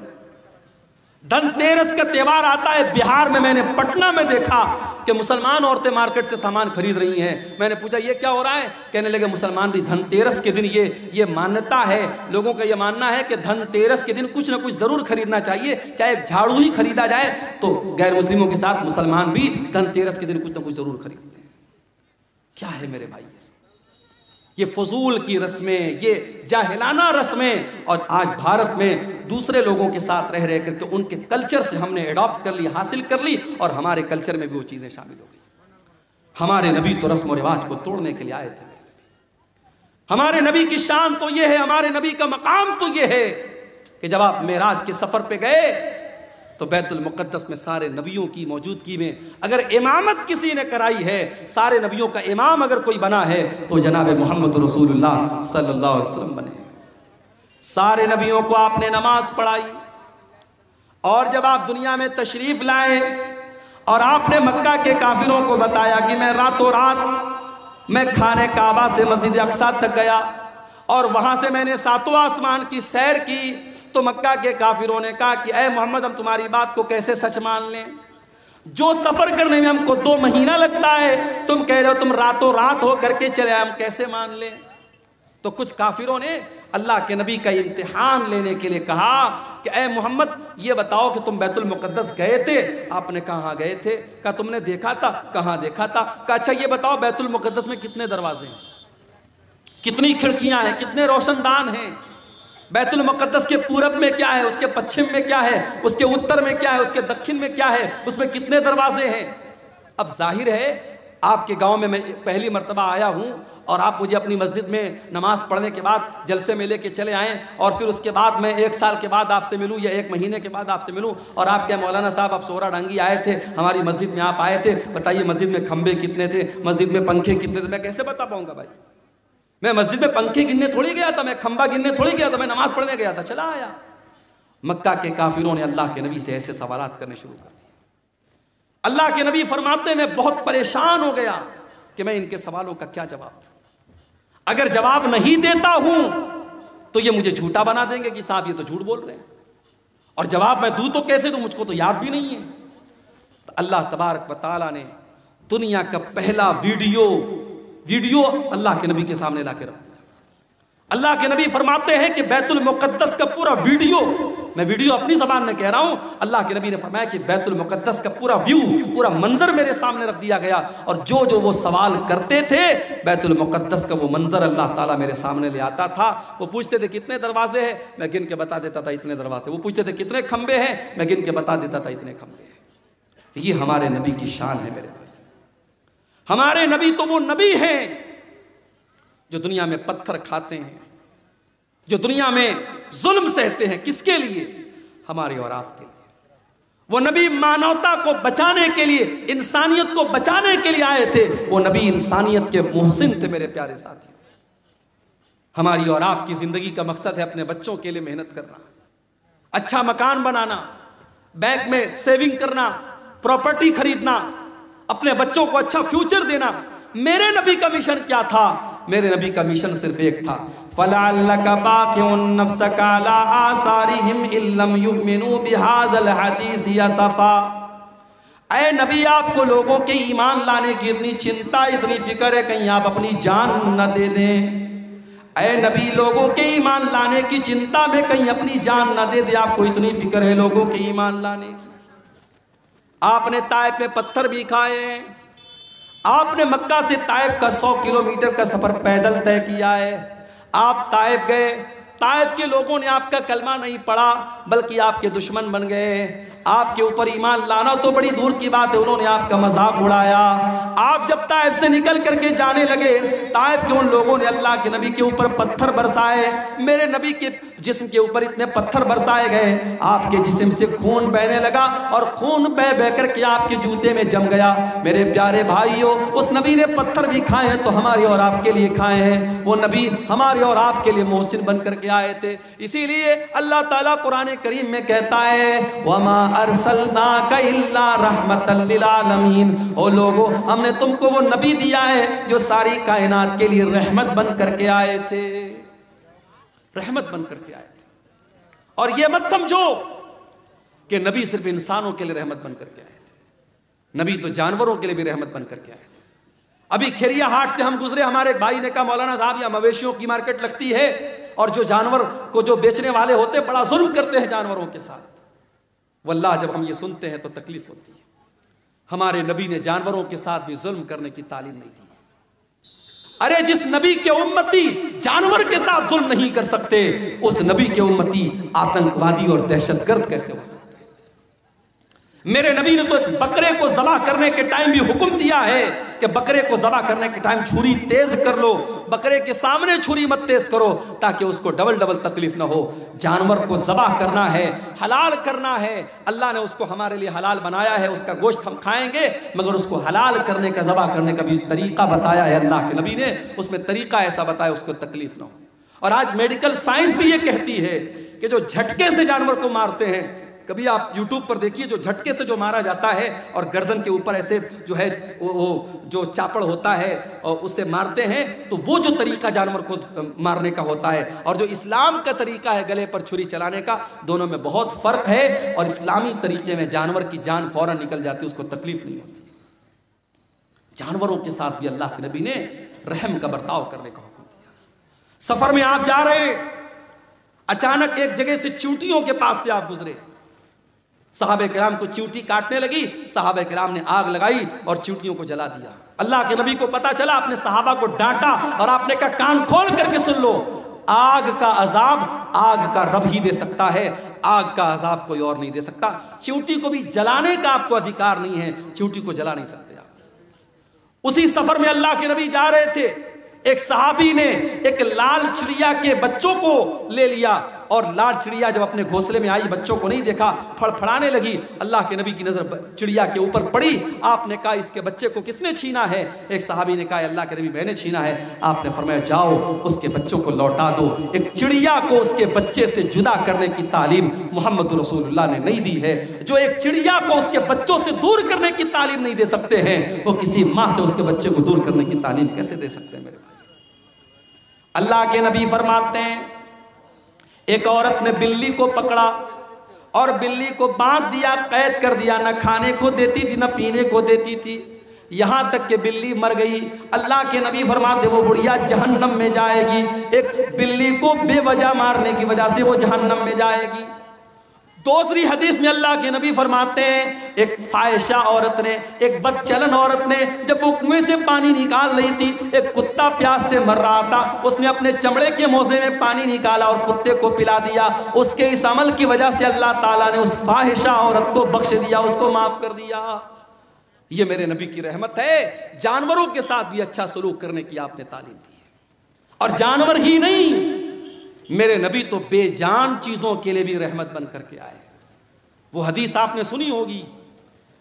धनतेरस का त्यौहार आता है, बिहार में मैंने पटना में देखा कि मुसलमान औरतें मार्केट से सामान खरीद रही हैं। मैंने पूछा ये क्या हो रहा है? कहने लगे मुसलमान भी धनतेरस के दिन ये मान्यता है, लोगों का ये मानना है कि धनतेरस के दिन कुछ ना कुछ ज़रूर खरीदना चाहिए, चाहे झाड़ू ही खरीदा जाए तो गैर मुस्लिमों के साथ मुसलमान भी धनतेरस के दिन कुछ ना कुछ ज़रूर खरीदते हैं। क्या है मेरे भाई ये फजूल की रस्में, ये जाहिलाना रस्में, और आज भारत में दूसरे लोगों के साथ रह करके उनके कल्चर से हमने एडॉप्ट कर ली, हासिल कर ली, और हमारे कल्चर में भी वो चीज़ें शामिल हो गई। हमारे नबी तो रस्म और रिवाज को तोड़ने के लिए आए थे। हमारे नबी की शान तो ये है, हमारे नबी का मकाम तो ये है कि जब आप मेराज के सफ़र पे गए तो बैतुल मुक़द्दस में सारे नबियों की मौजूदगी में अगर इमामत किसी ने कराई है, सारे नबियों का इमाम अगर कोई बना है तो जनाब मोहम्मद रसूलुल्लाह सल्लल्लाहु अलैहि वसल्लम बने। सारे नबियों को आपने नमाज पढ़ाई, और जब आप दुनिया में तशरीफ़ लाए और आपने मक्का के काफिरों को बताया कि मैं रातों रात मैं खाने काबा से मस्जिद अक्सा तक गया और वहाँ से मैंने सातों आसमान की सैर की, तो मक्का के काफिरों ने कहा कि ऐ मोहम्मद हम तुम्हारी बात को कैसे सच मान लें? जो सफ़र करने में हमको 2 महीना लगता है तुम कह रहे हो तुम रातों रात हो करके चले, हम कैसे मान लें? तो कुछ काफिरों ने अल्लाह के नबी का इम्तिहान लेने के लिए कहा कि ऐ मोहम्मद ये बताओ कि तुम बैतुल मुक़द्दस गए थे? आपने कहाँ गए थे? कहा तुमने देखा था? कहाँ देखा था? कहा अच्छा ये बताओ बैतुल मुक़द्दस में कितने दरवाजे हैं, कितनी खिड़कियाँ हैं, कितने रोशनदान हैं? बैतुल मुक़द्दस के पूरब में क्या है, उसके पश्चिम में क्या है, उसके उत्तर में क्या है, उसके दक्षिण में क्या है, उसमें कितने दरवाजे हैं? अब जाहिर है आपके गांव में मैं पहली मर्तबा आया हूं और आप मुझे अपनी मस्जिद में नमाज पढ़ने के बाद जलसे में लेके चले आएँ और फिर उसके बाद मैं 1 साल के बाद आपसे मिलूं या 1 महीने के बाद आपसे मिलूं और आप क्या मौलाना साहब आप सोहरा डांगी आए थे, हमारी मस्जिद में आप आए थे, बताइए मस्जिद में खंबे कितने थे, मस्जिद में पंखे कितने थे? मैं कैसे बता पाऊँगा भाई? मैं मस्जिद में पंखे गिनने थोड़ी गया था, मैं खंबा गिनने थोड़ी गया था, मैं नमाज पढ़ने गया था, चला आया। मक्का के काफिरों ने अल्लाह के नबी से ऐसे सवालात करने शुरू कर दिए। अल्लाह के नबी फरमाते मैं बहुत परेशान हो गया कि मैं इनके सवालों का क्या जवाब दूं। अगर जवाब नहीं देता हूं तो ये मुझे झूठा बना देंगे कि साहब ये तो झूठ बोल रहे हैं, और जवाब मैं दूं तो कैसे दूं, मुझको तो याद भी नहीं है। तो अल्लाह तबारक व तआला ने दुनिया का पहला वीडियो अल्लाह के नबी के सामने ला के रख दिया। अल्लाह के नबी फरमाते हैं कि बैतुल मुक़द्दस का पूरा वीडियो, मैं वीडियो अपनी ज़बान में कह रहा हूँ, अल्लाह के नबी ने फरमाया कि बैतुल मुक़द्दस का पूरा व्यू, पूरा मंजर मेरे सामने रख दिया गया, और जो जो वो सवाल करते थे बैतुल मुक़द्दस का वो मंजर अल्लाह ताला मेरे सामने ले आता था। वो पूछते थे कितने दरवाजे हैं, मैं गिन के बता देता था इतने दरवाजे। वो पूछते थे कितने खंबे हैं, मैं गिन के बता देता था इतने खंबे हैं। ये हमारे नबी की शान है मेरे भाई। हमारे नबी तो वो नबी हैं जो दुनिया में पत्थर खाते हैं, जो दुनिया में जुल्म सहते हैं, किसके लिए? हमारे और आपके लिए। वो नबी मानवता को बचाने के लिए, इंसानियत को बचाने के लिए आए थे। वो नबी इंसानियत के मोहसिन थे मेरे प्यारे साथियों। हमारी और आपकी जिंदगी का मकसद है अपने बच्चों के लिए मेहनत करना, अच्छा मकान बनाना, बैंक में सेविंग करना, प्रॉपर्टी खरीदना, अपने बच्चों को अच्छा फ्यूचर देना। मेरे नबी का मिशन क्या था? मेरे नबी का मिशन सिर्फ एक था, फलअल्लका बाक़िउन नफ्सका अला आसारिहिम इल्लम युमिनू बिहाज़ल हदीस असफ़ा। ऐ नबी आपको लोगों के ईमान लाने की इतनी चिंता, इतनी फिक्र है कहीं आप अपनी जान न दे दें। ऐ नबी लोगों के ईमान लाने की चिंता में कहीं अपनी जान न दे दे, आपको इतनी फिक्र है लोगों के ईमान लाने की। आपने ताइफ में पत्थर भी खाए, आपने मक्का से ताइफ का 100 किलोमीटर का सफ़र पैदल तय किया है। आप ताइफ गए, ताइफ के लोगों ने आपका कलमा नहीं पढ़ा बल्कि आपके दुश्मन बन गए। आपके ऊपर ईमान लाना तो बड़ी दूर की बात है, उन्होंने आपका मजाक उड़ाया। आप जब ताइफ से निकल करके जाने लगे, ताइफ के उन लोगों ने अल्लाह के नबी के ऊपर पत्थर बरसाए। मेरे नबी के जिस्म के ऊपर इतने पत्थर बरसाए गए, आपके जिस्म से खून बहने लगा और खून बह बह करके आपके जूते में जम गया। मेरे प्यारे भाइयों, उस नबी ने पत्थर भी खाए हैं तो हमारे और आपके लिए खाए हैं। वो नबी हमारे और आपके लिए मोहसिन बन करके आए थे। इसीलिए अल्लाह ताला कुरान करीम में कहता है, वमा अरसलनाका इल्ला रहमतल लिल आलमीन। ओ लोगो, हमने तुमको वो नबी दिया है जो सारी कायनात के लिए रहमत बन करके आए थे, रहमत बन करके आए थे। और ये मत समझो कि नबी सिर्फ इंसानों के लिए रहमत बन करके आए थे, नबी तो जानवरों के लिए भी रहमत बन करके आए थे। अभी खेरिया हाट से हम गुजरे, हमारे भाई ने कहा मौलाना साहब यहाँ मवेशियों की मार्केट लगती है और जो जानवर को जो बेचने वाले होते हैं बड़ा जुल्म करते हैं जानवरों के साथ। वल्लाह जब हम ये सुनते हैं तो तकलीफ होती है। हमारे नबी ने जानवरों के साथ भी जुल्म करने की तालीम नहीं दी। अरे जिस नबी के उम्मती जानवर के साथ जुल्म नहीं कर सकते, उस नबी के उम्मती आतंकवादी और दहशतगर्द कैसे हो सकते? मेरे नबी ने तो बकरे को ज़बह करने के टाइम भी हुक्म दिया है कि बकरे को ज़बह करने के टाइम छुरी तेज कर लो, बकरे के सामने छुरी मत तेज करो ताकि उसको डबल डबल तकलीफ ना हो। जानवर को ज़बह करना है, हलाल करना है, अल्लाह ने उसको हमारे लिए हलाल बनाया है, उसका गोश्त हम खाएंगे, मगर उसको हलाल करने का, ज़बह करने का भी तरीका बताया है अल्लाह के नबी ने, उसमें तरीका ऐसा बताया उसको तकलीफ ना हो। और आज मेडिकल साइंस भी ये कहती है कि जो झटके से जानवर को मारते हैं, कभी आप YouTube पर देखिए, जो झटके से जो मारा जाता है और गर्दन के ऊपर ऐसे जो है वो जो चापड़ होता है और उससे मारते हैं, तो वो जो तरीका जानवर को मारने का होता है और जो इस्लाम का तरीका है गले पर छुरी चलाने का, दोनों में बहुत फ़र्क है। और इस्लामी तरीके में जानवर की जान फौरन निकल जाती है, उसको तकलीफ नहीं होती। जानवरों के साथ भी अल्लाह के नबी ने रहम का बर्ताव करने का हुक्म दिया। सफ़र में आप जा रहे, अचानक एक जगह से चींटियों के पास से आप गुजरे, सहाबे किराम को चींटी काटने लगी, सहाबे किराम ने आग लगाई और चींटियों को जला दिया। अल्लाह के नबी को पता चला, आपने सहाबा को डांटा और आपने कहा कान खोल करके सुन लो, आग का अजाब आग का रब ही दे सकता है, आग का अजाब कोई और नहीं दे सकता। चींटी को भी जलाने का आपको अधिकार नहीं है, चींटी को जला नहीं सकते आप। उसी सफर में अल्लाह के नबी जा रहे थे, एक सहाबी ने एक लाल चिड़िया के बच्चों को ले लिया और लाल चिड़िया जब अपने घोंसले में आई, बच्चों को नहीं देखा, फड़फड़ाने लगी। अल्लाह के नबी की नज़र चिड़िया के ऊपर पड़ी। आपने कहा इसके बच्चे को किसने छीना है? एक सहाबी ने कहा अल्लाह के नबी मैंने छीना है। आपने फरमाया जाओ उसके बच्चों को लौटा दो। एक चिड़िया को उसके बच्चे से जुदा करने की तालीम मोहम्मद रसूलुल्लाह ने नहीं दी है। जो एक चिड़िया को उसके बच्चों से दूर करने की तालीम नहीं दे सकते हैं, वो किसी माँ से उसके बच्चे को दूर करने की तालीम कैसे दे सकते हैं? मेरे भाई, अल्लाह के नबी फरमाते हैं एक औरत ने बिल्ली को पकड़ा और बिल्ली को बांध दिया, कैद कर दिया, न खाने को देती थी न पीने को देती थी, यहाँ तक कि बिल्ली मर गई। अल्लाह के नबी फरमाते वो बुढ़िया जहन्नम में जाएगी। एक बिल्ली को बेवजह मारने की वजह से वो जहन्नम में जाएगी। दूसरी हदीस में अल्लाह के नबी फरमाते हैं एक फाहिशा औरत ने, एक बदचलन औरत ने, जब वो कुएं से पानी निकाल रही थी, एक कुत्ता प्यास से मर रहा था, उसने अपने चमड़े के मोजे में पानी निकाला और कुत्ते को पिला दिया। उसके इस अमल की वजह से अल्लाह ताला ने उस फाहिशा औरत को बख्श दिया, उसको माफ कर दिया। ये मेरे नबी की रहमत है। जानवरों के साथ भी अच्छा सलूक करने की आपने तालीम दी है। और जानवर ही नहीं, मेरे नबी तो बेजान चीज़ों के लिए भी रहमत बन करके आए। वो हदीस आपने सुनी होगी,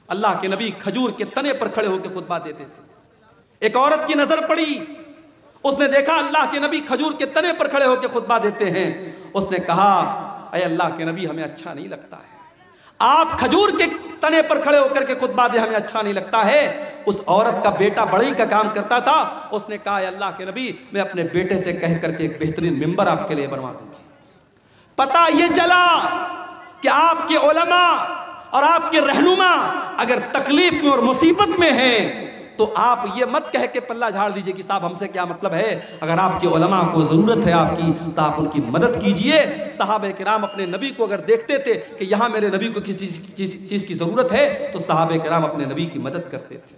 अल्लाह के नबी खजूर के तने पर खड़े होकर खुतबा देते थे। एक औरत की नज़र पड़ी, उसने देखा अल्लाह के नबी खजूर के तने पर खड़े होकर खुतबा देते हैं। उसने कहा अरे अल्लाह के नबी हमें अच्छा नहीं लगता है, आप खजूर के तने पर खड़े होकर के खुतबा दे, हमें अच्छा नहीं लगता है। उस औरत का बेटा बढ़ई का काम करता था, उसने कहा अल्लाह के नबी मैं अपने बेटे से कह करके एक बेहतरीन मिंबर आपके लिए बनवा दूंगी। पता ये चला कि आपके उलमा और आपके रहनुमा अगर तकलीफ में और मुसीबत में हैं तो आप ये मत कह के पल्ला झाड़ दीजिए कि साहब हमसे क्या मतलब है। अगर आपके उलमा को ज़रूरत है आपकी तो आप उनकी मदद कीजिए। सहाबे किराम अपने नबी को अगर देखते थे कि यहाँ मेरे नबी को किसी चीज़ की ज़रूरत है तो सहाबे किराम अपने नबी की मदद करते थे।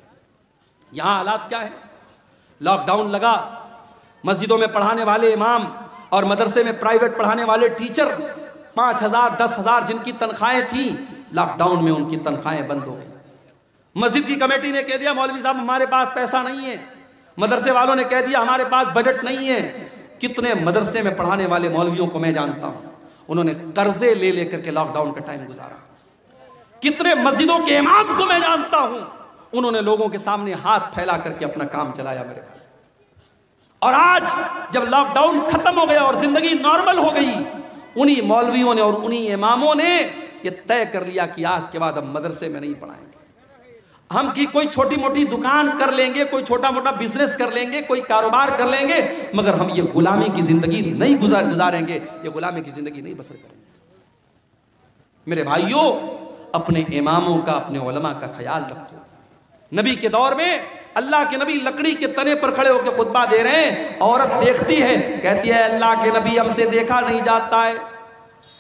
यहाँ हालात क्या है? लॉकडाउन लगा, मस्जिदों में पढ़ाने वाले इमाम और मदरसे में प्राइवेट पढ़ाने वाले टीचर 5,000 10,000 जिनकी तनख्वाहें थी, लॉकडाउन में उनकी तनख्वाहें बंद हो गई। मस्जिद की कमेटी ने कह दिया मौलवी साहब हमारे पास पैसा नहीं है, मदरसे वालों ने कह दिया हमारे पास बजट नहीं है। कितने मदरसे में पढ़ाने वाले मौलवियों को मैं जानता हूँ, उन्होंने कर्जे ले लेकर के लॉकडाउन का टाइम गुजारा। कितने मस्जिदों के इमाम को मैं जानता हूँ, उन्होंने लोगों के सामने हाथ फैला करके अपना काम चलाया मेरे भाई। और आज जब लॉकडाउन खत्म हो गया और जिंदगी नॉर्मल हो गई, उन्हीं मौलवियों ने और उन्हीं इमामों ने ये तय कर लिया कि आज के बाद हम मदरसे में नहीं पढ़ाएंगे, हम की कोई छोटी मोटी दुकान कर लेंगे, कोई छोटा मोटा बिजनेस कर लेंगे, कोई कारोबार कर लेंगे, मगर हम ये गुलामी की जिंदगी नहीं गुजारेंगे, ये गुलामी की जिंदगी नहीं बसर करेंगे। मेरे भाइयों, अपने इमामों का, अपने उलमा का ख्याल रखो। नबी के दौर में अल्लाह के नबी लकड़ी के तने पर खड़े होकर खुतबा दे रहे हैं, औरत देखती है, कहती है अल्लाह के नबी हमसे देखा नहीं जाता है,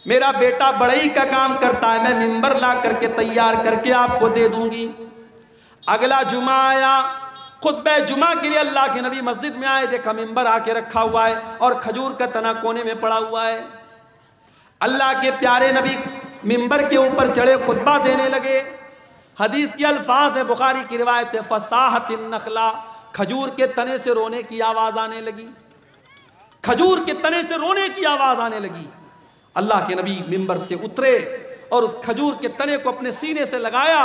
मेरा बेटा बढ़ई का काम करता है, मैं मिंबर ला करके तैयार करके आपको दे दूंगी। अगला जुमा आया, खुतबे जुमा के लिए अल्लाह के नबी मस्जिद में आए, देखा मिंबर आके रखा हुआ है और खजूर का तना कोने में पड़ा हुआ है। अल्लाह के प्यारे नबी मिंबर के ऊपर चढ़े, खुतबा देने लगे। हदीस के अल्फाज है, बुखारी की रिवायत है, फसाहतिन नखला, खजूर के तने से रोने की आवाज आने लगी, खजूर के तने से रोने की आवाज आने लगी। अल्लाह के नबी मिंबर से उतरे और उस खजूर के तने को अपने सीने से लगाया।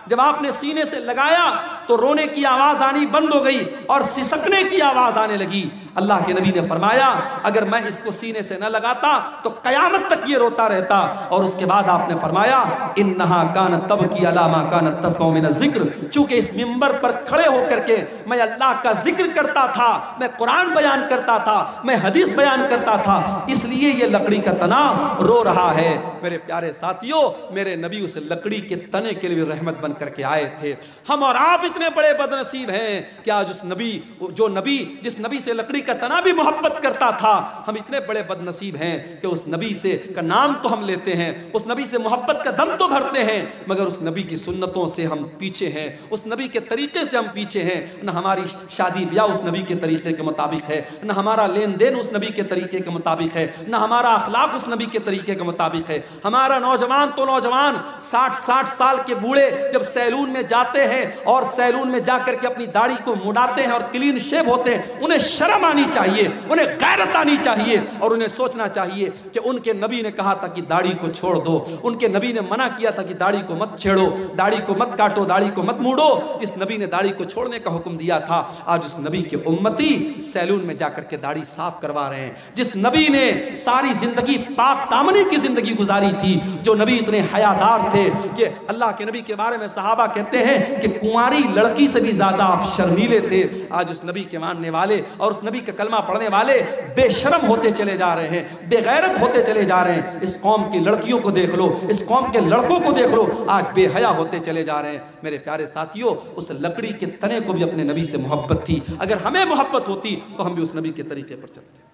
जब आपने सीने से लगाया तो रोने की आवाज आनी बंद हो गई और सिसकने की आवाज आने लगी। अल्लाह के नबी ने फरमाया अगर मैं इसको सीने से न लगाता तो कयामत तक ये रोता रहता। और उसके बाद आपने फरमाया इन्नहा कानत तबकी अला मा कानत तस्मउ मिन ज़िक्र, चूंकि इस मिंबर पर खड़े होकर के मैं अल्लाह का जिक्र करता था, मैं कुरान बयान करता था, मैं हदीस बयान करता था, इसलिए ये लकड़ी का तना रो रहा है। मेरे प्यारे साथियों, मेरे नबी उस लकड़ी के तने के लिए रहमत बन करके आए थे। हम और आप इतने बड़े बदनसीब हैं कि आज उस नबी, जो नबी जिस नबी से लकड़ी का तना भी मोहब्बत करता था, हम इतने बड़े बदनसीब हैं कि उस नबी से का नाम तो हम लेते हैं, उस नबी से मोहब्बत का दम तो भरते हैं, मगर उस नबी की सुन्नतों से हम पीछे हैं, उस नबी के तरीके से हम पीछे हैं। न हमारी शादी ब्याह उस नबी के तरीके के मुताबिक है, न हमारा लेन देन उस नबी के तरीके के मुताबिक है, न हमारा अखलाक उस नबी के तरीके के मुताबिक है। हमारा नौजवान तो नौजवान 60 साल के बूढ़े जब सैलून में जाते हैं और सैलून में जाकर के अपनी दाढ़ी को मुड़ाते हैं और क्लीन शेव होते हैं, उन्हें शर्म आनी चाहिए, उन्हें गैरत आनी चाहिए और उन्हें सोचना चाहिए कि उनके नबी ने कहा था कि दाढ़ी को छोड़ दो, उनके नबी ने मना किया था कि दाढ़ी को मत छेड़ो, दाढ़ी को मत काटो, दाढ़ी को मत मूड़ो। जिस नबी ने दाढ़ी को छोड़ने का हुक्म दिया था, आज उस नबी के उम्मती सैलून में जाकर के दाढ़ी साफ करवा रहे हैं। जिस नबी ने सारी जिंदगी पाक दामनी की जिंदगी गुजारी थी, जो नबी इतने हयादार थे कि अल्लाह के नबी के बारे में सहाबा कहते हैं कि कुंवारी लड़की से भी ज्यादा आप शर्मीले थे, आज उस नबी के मानने वाले और उस नबी का कलमा पढ़ने वाले बेशर्म होते चले जा रहे हैं, बेगैरत होते चले जा रहे हैं। इस कौम की लड़कियों को देख लो, इस कौम के लड़कों को देख लो, आज बेहया होते चले जा रहे हैं। मेरे प्यारे साथियों, उस लकड़ी के तने को भी अपने नबी से मोहब्बत थी। अगर हमें मोहब्बत होती तो हम भी उस नबी के तरीके पर चलते।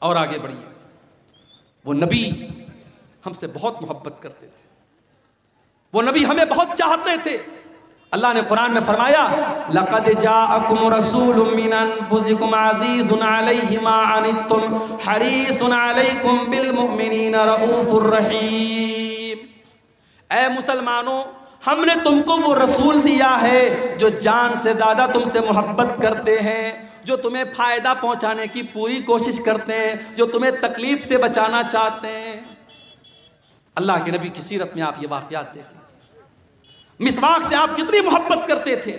और आगे बढ़िए, वो नबी हमसे बहुत मोहब्बत करते थे, वो नबी हमें बहुत चाहते थे। अल्लाह ने कुरान में फरमाया लक़द जाअकुम रसूलुम मिन अनफुसिकुम अज़ीज़ुन अलैहि मा अनित्तुम हरीसुन अलैकुम बिल मुमिनीना रऊफ़ुर रहीम। ऐ मुसलमानों, हमने तुमको वो रसूल दिया है जो जान से ज़्यादा तुमसे मोहब्बत करते हैं, जो तुम्हें फ़ायदा पहुँचाने की पूरी कोशिश करते हैं, जो तुम्हें तकलीफ़ से बचाना चाहते हैं। अल्लाह के नबी की सीरत में आप ये वाक़यात देखें, मिसवाक से आप कितनी मोहब्बत करते थे।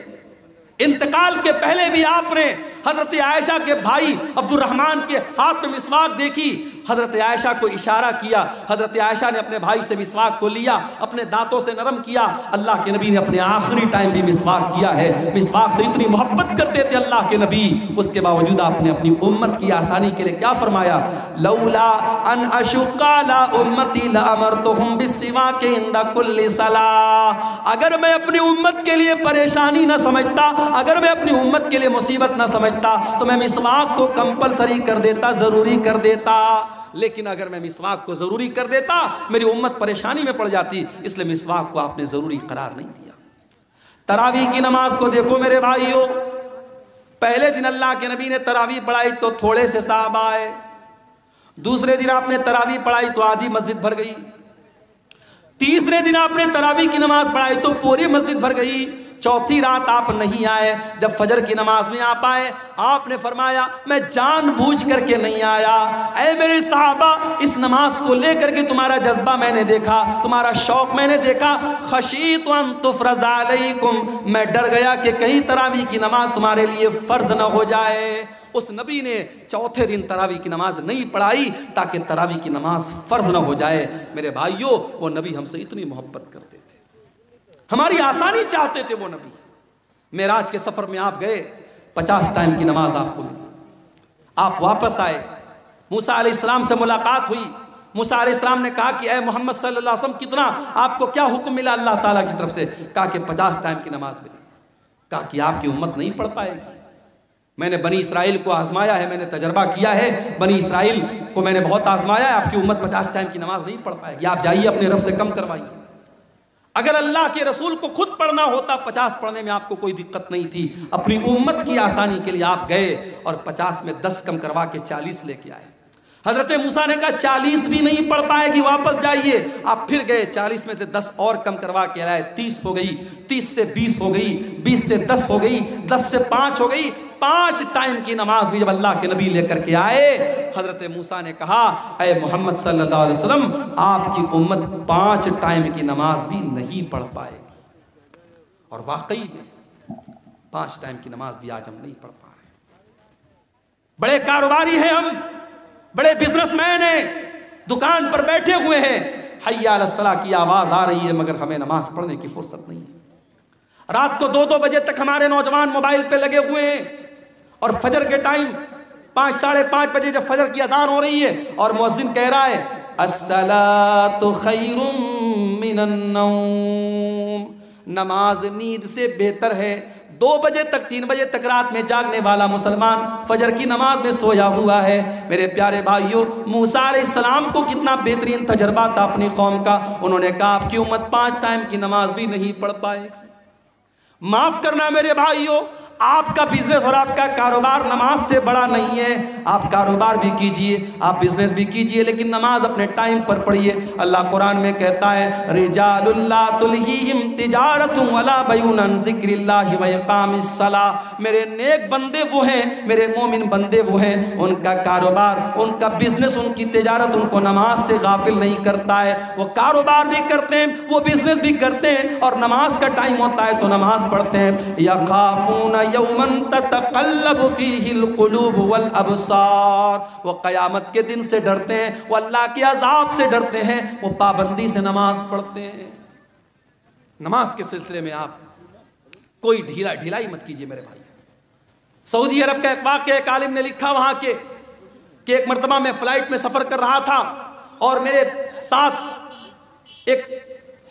इंतकाल के पहले भी आपने हजरत आयशा के भाई अब्दुर्रहमान के हाथ में मिसवाक देखी, हजरत आयशा को इशारा किया, हजरत आयशा ने अपने भाई से मिसवाक को लिया, अपने दांतों से नरम किया। अल्लाह के नबी ने अपने आखिरी टाइम भी मिसवाक किया है। मिसवाक से इतनी मोहब्बत करते थे अल्लाह के नबी, उसके बावजूद आपने अपनी उम्मत की आसानी के लिए क्या फरमाया, लौला अन अशुक्का ला उम्मती लअमरतुहुम बिस्सिवाक इंदा कुल्ली सलाह। अगर मैं अपनी उम्मत के लिए परेशानी न समझता, अगर मैं अपनी उम्मत के लिए मुसीबत न समझता तो मैं मिसवाक को कंपलसरी कर देता, जरूरी कर देता। लेकिन अगर मैं मिसवाक को जरूरी कर देता, मेरी उम्मत परेशानी में पड़ जाती, इसलिए मिसवाक को आपने जरूरी करार नहीं दिया। तरावीह की नमाज को देखो मेरे भाइयों, पहले दिन अल्लाह के नबी ने तरावीह पढ़ाई तो थोड़े से साहबा आए, दूसरे दिन आपने तरावीह पढ़ाई तो आधी मस्जिद भर गई, तीसरे दिन आपने तरावीह की नमाज पढ़ाई तो पूरी मस्जिद भर गई, चौथी रात आप नहीं आए। जब फजर की नमाज में आप आए, आपने फरमाया मैं जानबूझ करके नहीं आया। ऐ मेरे साहबा, इस नमाज को लेकर के तुम्हारा जज्बा मैंने देखा, तुम्हारा शौक मैंने देखा। खशीतु अन तुफ़रज़ अलैकुम, मैं डर गया कि कहीं तरावीह की नमाज तुम्हारे लिए फ़र्ज न हो जाए। उस नबी ने चौथे दिन तरावीह की नमाज नहीं पढ़ाई ताकि तरावीह की नमाज फ़र्ज न हो जाए। मेरे भाइयों, वो नबी हमसे इतनी मोहब्बत करते थे, हमारी आसानी चाहते थे वो नबी। मेराज के सफ़र में आप गए, 50 टाइम की नमाज आपको मिली, आप वापस आए, मूसा अलैहिस्सलाम से मुलाकात हुई, मूसा अलैहिस्सलाम ने कहा कि ए मोहम्मद सल्लल्लाहु अलैहि वसल्लम, कितना आपको क्या हुक्म मिला अल्लाह ताला की तरफ से? कहा कि 50 टाइम की नमाज मिली। कहा कि आपकी उम्मत नहीं पढ़ पाएगी। मैंने बनी इसराइल को आजमाया है, मैंने तजर्बा किया है, बनी इसराइल को मैंने बहुत आजमाया है, आपकी उम्मत 50 टाइम की नमाज नहीं पढ़ पाएगी। आप जाइए अपने रब से कम करवाइए। अगर अल्लाह के रसूल को खुद पढ़ना होता 50 पढ़ने में आपको कोई दिक्कत नहीं थी, अपनी उम्मत की आसानी के लिए आप गए और 50 में 10 कम करवा के 40 लेके आए। हजरत मूसा ने कहा 40 भी नहीं पढ़ पाएगी, वापस जाइए। आप फिर गए, 40 में से 10 और कम करवा के लाए, 30 हो गई, 30 से 20 हो गई, 20 से 10 हो गई, 10 से 5 हो गई। 5 टाइम की नमाज भी जब अल्लाह के नबी लेकर के आए, हजरत मूसा ने कहा ऐ मोहम्मद सल्लल्लाहु अलैहि वसल्लम, आपकी उम्मत 5 टाइम की नमाज भी नहीं पढ़ पाएगी। और वाकई में 5 टाइम की नमाज भी आज हम नहीं पढ़ पा रहे। बड़े कारोबारी हैं हम, बड़े बिजनेसमैन हैं, दुकान पर बैठे हुए हैं, हय्या अलस सलाह की आवाज आ रही है, मगर हमें नमाज पढ़ने की फुर्सत नहीं है। रात को 2-2 बजे तक हमारे नौजवान मोबाइल पे लगे हुए हैं, और फजर के टाइम 5 साढ़े 5 बजे जब फजर की अजान हो रही है और मुअज्जिन कह रहा है अस्सलातु खैरुम मिनन नौम, नमाज नींद से बेहतर है। 2 बजे तक 3 बजे तक रात में जागने वाला मुसलमान फजर की नमाज में सोया हुआ है। मेरे प्यारे भाइयों, मूसा अलैहिस्सलाम को कितना बेहतरीन तजर्बा था अपनी कौम का। उन्होंने कहा आपकी उम्मत 5 टाइम की नमाज भी नहीं पढ़ पाए। माफ करना मेरे भाइयों, आपका बिजनेस और आपका कारोबार नमाज से बड़ा नहीं है। आप कारोबार भी कीजिए, आप बिजनेस भी कीजिए, लेकिन नमाज अपने टाइम पर पढ़िए। अल्लाह कुरान में कहता है रिजालुल ला तुल्हीहिम तिजारतुन वला बैउन अन ज़िक्रिल्लाहि व इक़ामिस सलाह। मेरे नेक बंदे वो हैं, मेरे मोमिन बंदे वो हैं, उनका कारोबार, उनका बिजनेस, उनकी तिजारत उनको नमाज से गाफिल नहीं करता है। वो कारोबार भी करते हैं, वो बिजनेस भी करते हैं, और नमाज का टाइम होता है तो नमाज पढ़ते हैं। यखाफून यौमन ततक़ल्लबु फ़ीहिल क़ुलूब वल अबसार, वो क़यामत के दिन से डरते हैं, वो अल्लाह के अज़ाब से डरते हैं, वो पाबंदी से नमाज पढ़ते हैं। नमाज के सिलसिले में आप कोई ढिलाई मत कीजिए मेरे भाई। सऊदी अरब का एक वाक़या एक आलिम ने लिखा वहाँ के कि एक मरतबा मैं फ़्लाइट में सफ़र कर रहा था और मेरे साथ एक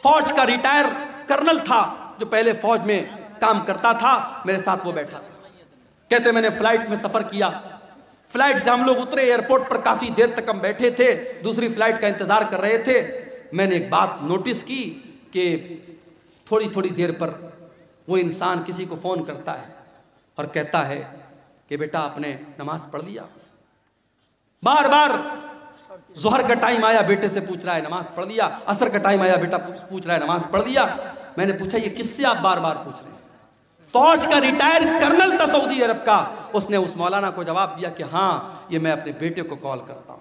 फ़ौज का रिटायर कर्नल था जो पहले फ़ौज में काम करता था, मेरे साथ वो बैठा था। कहते मैंने फ्लाइट में सफर किया, फ्लाइट से हम लोग उतरे, एयरपोर्ट पर काफी देर तक हम बैठे थे, दूसरी फ्लाइट का इंतजार कर रहे थे। मैंने एक बात नोटिस की कि थोड़ी थोड़ी देर पर वो इंसान किसी को फोन करता है और कहता है कि बेटा आपने नमाज पढ़ लिया। बार बार जोहर का टाइम आया, बेटे से पूछ रहा है नमाज पढ़ लिया। असर का टाइम आया, बेटा पूछ रहा है नमाज पढ़ लिया। मैंने पूछा ये किससे आप बार बार पूछ रहे हैं? फौज का रिटायर कर्नल था सऊदी अरब का। उसने उस मौलाना को जवाब दिया कि हाँ, ये मैं अपने बेटे को कॉल करता हूँ,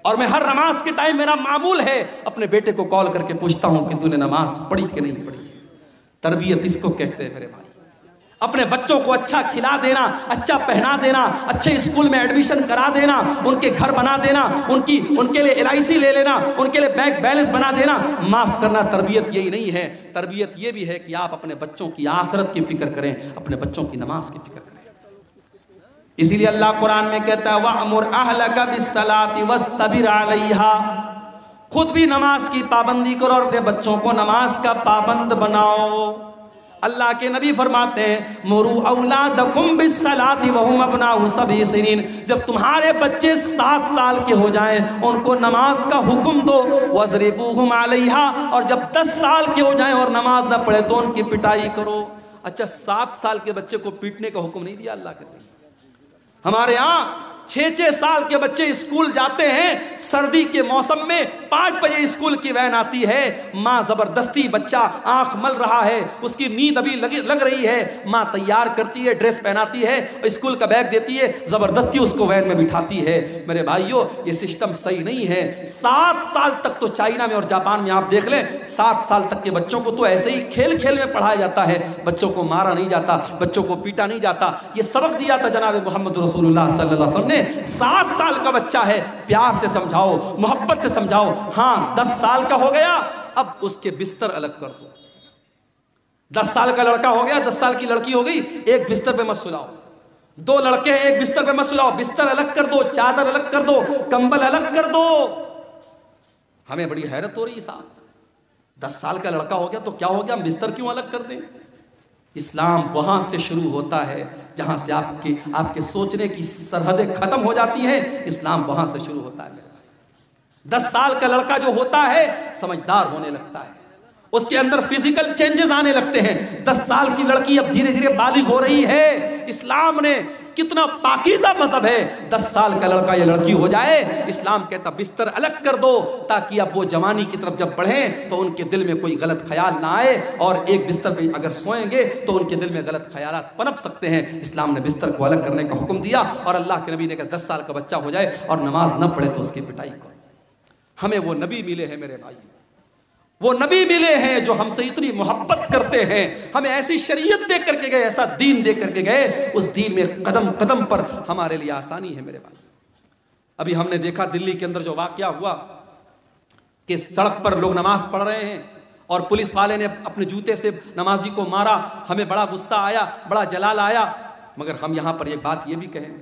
और मैं हर नमाज के टाइम मेरा मामूल है अपने बेटे को कॉल करके पूछता हूँ कि तूने नमाज पढ़ी कि नहीं पढ़ी है। तरबियत इसको कहते हैं मेरे भाई। अपने बच्चों को अच्छा खिला देना, अच्छा पहना देना, अच्छे स्कूल में एडमिशन करा देना, उनके घर बना देना, उनके लिए LIC ले लेना, उनके लिए बैंक बैलेंस बना देना। माफ़ करना, तरबियत यही नहीं है। तरबियत ये भी है कि आप अपने बच्चों की आखिरत की फिक्र करें, अपने बच्चों की नमाज की फिक्र करें। इसीलिए अल्लाह कुरान में कहता है वअमुर अहलका बिस्सलाति वस्तबिर अलैहा, खुद भी नमाज की पाबंदी करो और अपने बच्चों को नमाज का पाबंद बनाओ। अल्लाह के नबी फरमाते हैं मुरू औलादकुम बिस्सलाति वहुम अबनाउ सबई सिनीन, जब तुम्हारे बच्चे 7 साल के हो जाएं उनको नमाज का हुक्म दो। वज़रिबूहुम अलैहा, और जब 10 साल के हो जाएं और नमाज ना पढ़े तो उनकी पिटाई करो। अच्छा, 7 साल के बच्चे को पीटने का हुक्म नहीं दिया अल्लाह के नबी। हमारे यहाँ 6-6 साल के बच्चे स्कूल जाते हैं, सर्दी के मौसम में 5 बजे स्कूल की वैन आती है, माँ ज़बरदस्ती, बच्चा आंख मल रहा है, उसकी नींद अभी लग रही है, माँ तैयार करती है, ड्रेस पहनाती है, स्कूल का बैग देती है, ज़बरदस्ती उसको वैन में बिठाती है। मेरे भाइयों, ये सिस्टम सही नहीं है। 7 साल तक तो चाइना में और जापान में आप देख लें, 7 साल तक के बच्चों को तो ऐसे ही खेल खेल में पढ़ाया जाता है, बच्चों को मारा नहीं जाता, बच्चों को पीटा नहीं जाता। ये सबक दिया था जनाब मोहम्मद रसूलुल्लाह सल्लल्लाहु अलैहि वसल्लम ने। 7 साल का बच्चा है, प्यार से समझाओ, मोहब्बत से समझाओ। हाँ, 10 साल का हो गया, अब उसके बिस्तर अलग कर दो। 10 साल का लड़का हो गया, 10 साल की लड़की हो गई, एक बिस्तर पे मत सुलाओ। 2 लड़के हैं, एक बिस्तर पे मत सुलाओ, बिस्तर अलग कर दो, चादर अलग कर दो, कंबल अलग कर दो। हमें बड़ी हैरत हो रही साहब, 10 साल का लड़का हो गया तो क्या हो गया, हम बिस्तर क्यों अलग कर दें? इस्लाम वहाँ से शुरू होता है जहाँ से आपके सोचने की सरहदें खत्म हो जाती हैं। इस्लाम वहाँ से शुरू होता है मेरे भाई। 10 साल का लड़का जो होता है समझदार होने लगता है, उसके अंदर फिजिकल चेंजेस आने लगते हैं। 10 साल की लड़की अब धीरे धीरे बालिग हो रही है। इस्लाम ने कितना पाकीज़ा मजहब है, 10 साल का लड़का या लड़की हो जाए, इस्लाम कहता बिस्तर अलग कर दो, ताकि अब वो जवानी की तरफ जब बढ़ें तो उनके दिल में कोई गलत ख्याल ना आए, और एक बिस्तर पे अगर सोएंगे तो उनके दिल में गलत ख्यालात पनप सकते हैं। इस्लाम ने बिस्तर को अलग करने का हुक्म दिया, और अल्लाह के नबी ने कहा 10 साल का बच्चा हो जाए और नमाज न पढ़े तो उसकी पिटाई करो। हमें वो नबी मिले हैं मेरे भाई, वो नबी मिले हैं जो हमसे इतनी मोहब्बत करते हैं, हमें ऐसी शरीयत दे करके गए, ऐसा दीन दे करके गए, उस दीन में कदम कदम पर हमारे लिए आसानी है मेरे भाई। अभी हमने देखा दिल्ली के अंदर जो वाकया हुआ कि सड़क पर लोग नमाज पढ़ रहे हैं और पुलिस वाले ने अपने जूते से नमाजी को मारा। हमें बड़ा गुस्सा आया, बड़ा जलाल आया, मगर हम यहाँ पर एक बात ये भी कहें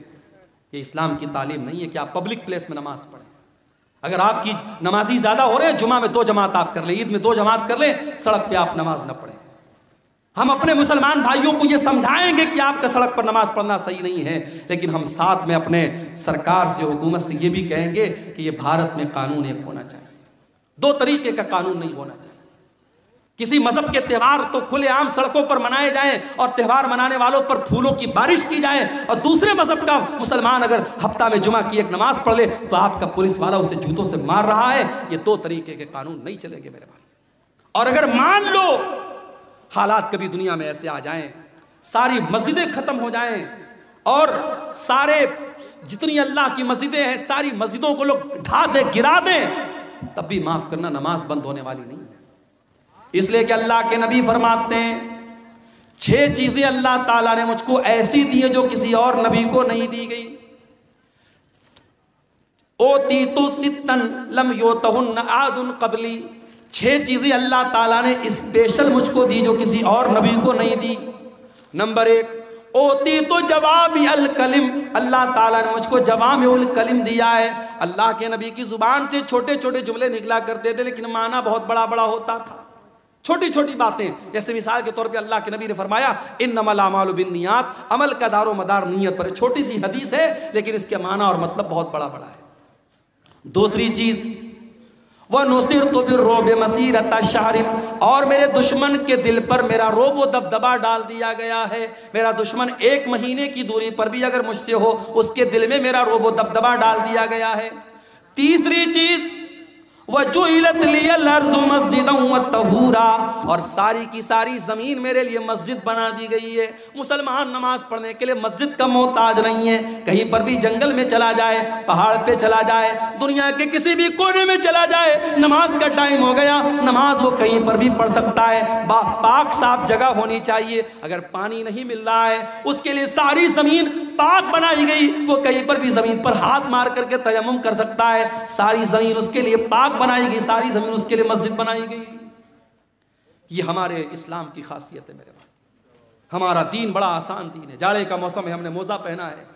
कि इस्लाम की तालीम नहीं है कि आप पब्लिक प्लेस में नमाज पढ़ें। अगर आपकी नमाजी ज़्यादा हो रहे हैं, जुमा में 2 जमात आप कर ले, ईद में 2 जमात कर ले, सड़क पे आप नमाज न पढ़ें। हम अपने मुसलमान भाइयों को ये समझाएंगे कि आपका सड़क पर नमाज पढ़ना सही नहीं है, लेकिन हम साथ में अपने सरकार से, हुकूमत से ये भी कहेंगे कि ये भारत में कानून एक होना चाहिए, 2 तरीके का कानून नहीं होना चाहिए। किसी मजहब के त्यौहार तो खुलेआम सड़कों पर मनाए जाएं और त्यौहार मनाने वालों पर फूलों की बारिश की जाए, और दूसरे मजहब का मुसलमान अगर हफ्ता में जुमा की एक नमाज पढ़ ले तो आपका पुलिस वाला उसे जूतों से मार रहा है। ये 2 तरीके के कानून नहीं चलेंगे मेरे भाई। और अगर मान लो हालात कभी दुनिया में ऐसे आ जाएं, सारी मस्जिदें खत्म हो जाएं और सारे जितनी अल्लाह की मस्जिदें हैं सारी मस्जिदों को लोग ढा दें, गिरा दें, तब भी माफ करना नमाज बंद होने वाली नहीं है। इसलिए कि अल्लाह के नबी फरमाते हैं 6 चीजें अल्लाह ताला ने मुझको ऐसी दी है जो किसी और नबी को नहीं दी गई। ओती तो सित्तन लम योतहुन्न आदुन कबली, 6 चीजें अल्लाह ताला ने स्पेशल मुझको दी जो किसी और नबी को नहीं दी। नंबर 1, ओती तो जवामी अल कलिम, अल्लाह ताला ने मुझको जवामी उल कलिम दिया है। अल्लाह के नबी की जुबान से छोटे छोटे जुमले निकला करते थे, लेकिन माना बहुत बड़ा बड़ा होता था। छोटी छोटी बातें, जैसे मिसाल के तौर पे अल्लाह के नबी ने फरमाया इन्नमल अमालु बिन्नियात, अमल का दारो मदार नीयत पर। छोटी सी हदीस है लेकिन इसके माना और मतलब बहुत बड़ा बड़ा है। दूसरी चीज, वह नुसिरतु बिर्रुब मसीरता शहरिन, और मेरे दुश्मन के दिल पर मेरा रोब व दबदबा डाल दिया गया है। मेरा दुश्मन 1 महीने की दूरी पर भी अगर मुझसे हो, उसके दिल में मेरा रोब व दबदबा डाल दिया गया है। तीसरी चीज, वजुइलत लियल अर्ज़ु मस्जिदन व तहूरा, और सारी की सारी ज़मीन मेरे लिए मस्जिद बना दी गई है। मुसलमान नमाज पढ़ने के लिए मस्जिद का मोहताज नहीं है। कहीं पर भी जंगल में चला जाए, पहाड़ पे चला जाए, दुनिया के किसी भी कोने में चला जाए, नमाज का टाइम हो गया, नमाज वो कहीं पर भी पढ़ सकता है। पाक साफ जगह होनी चाहिए। अगर पानी नहीं मिल रहा है, उसके लिए सारी ज़मीन पाक बनाई गई, वो कहीं पर भी ज़मीन पर हाथ मार करके तयम्मुम कर सकता है। सारी ज़मीन उसके लिए पाक बनाई गई, सारी ज़मीन उसके लिए मस्जिद बनाई गई। ये हमारे इस्लाम की खासियत है मेरे भाई। हमारा दीन बड़ा आसान दीन है। जाड़े का मौसम है, हमने मोज़ा पहना है,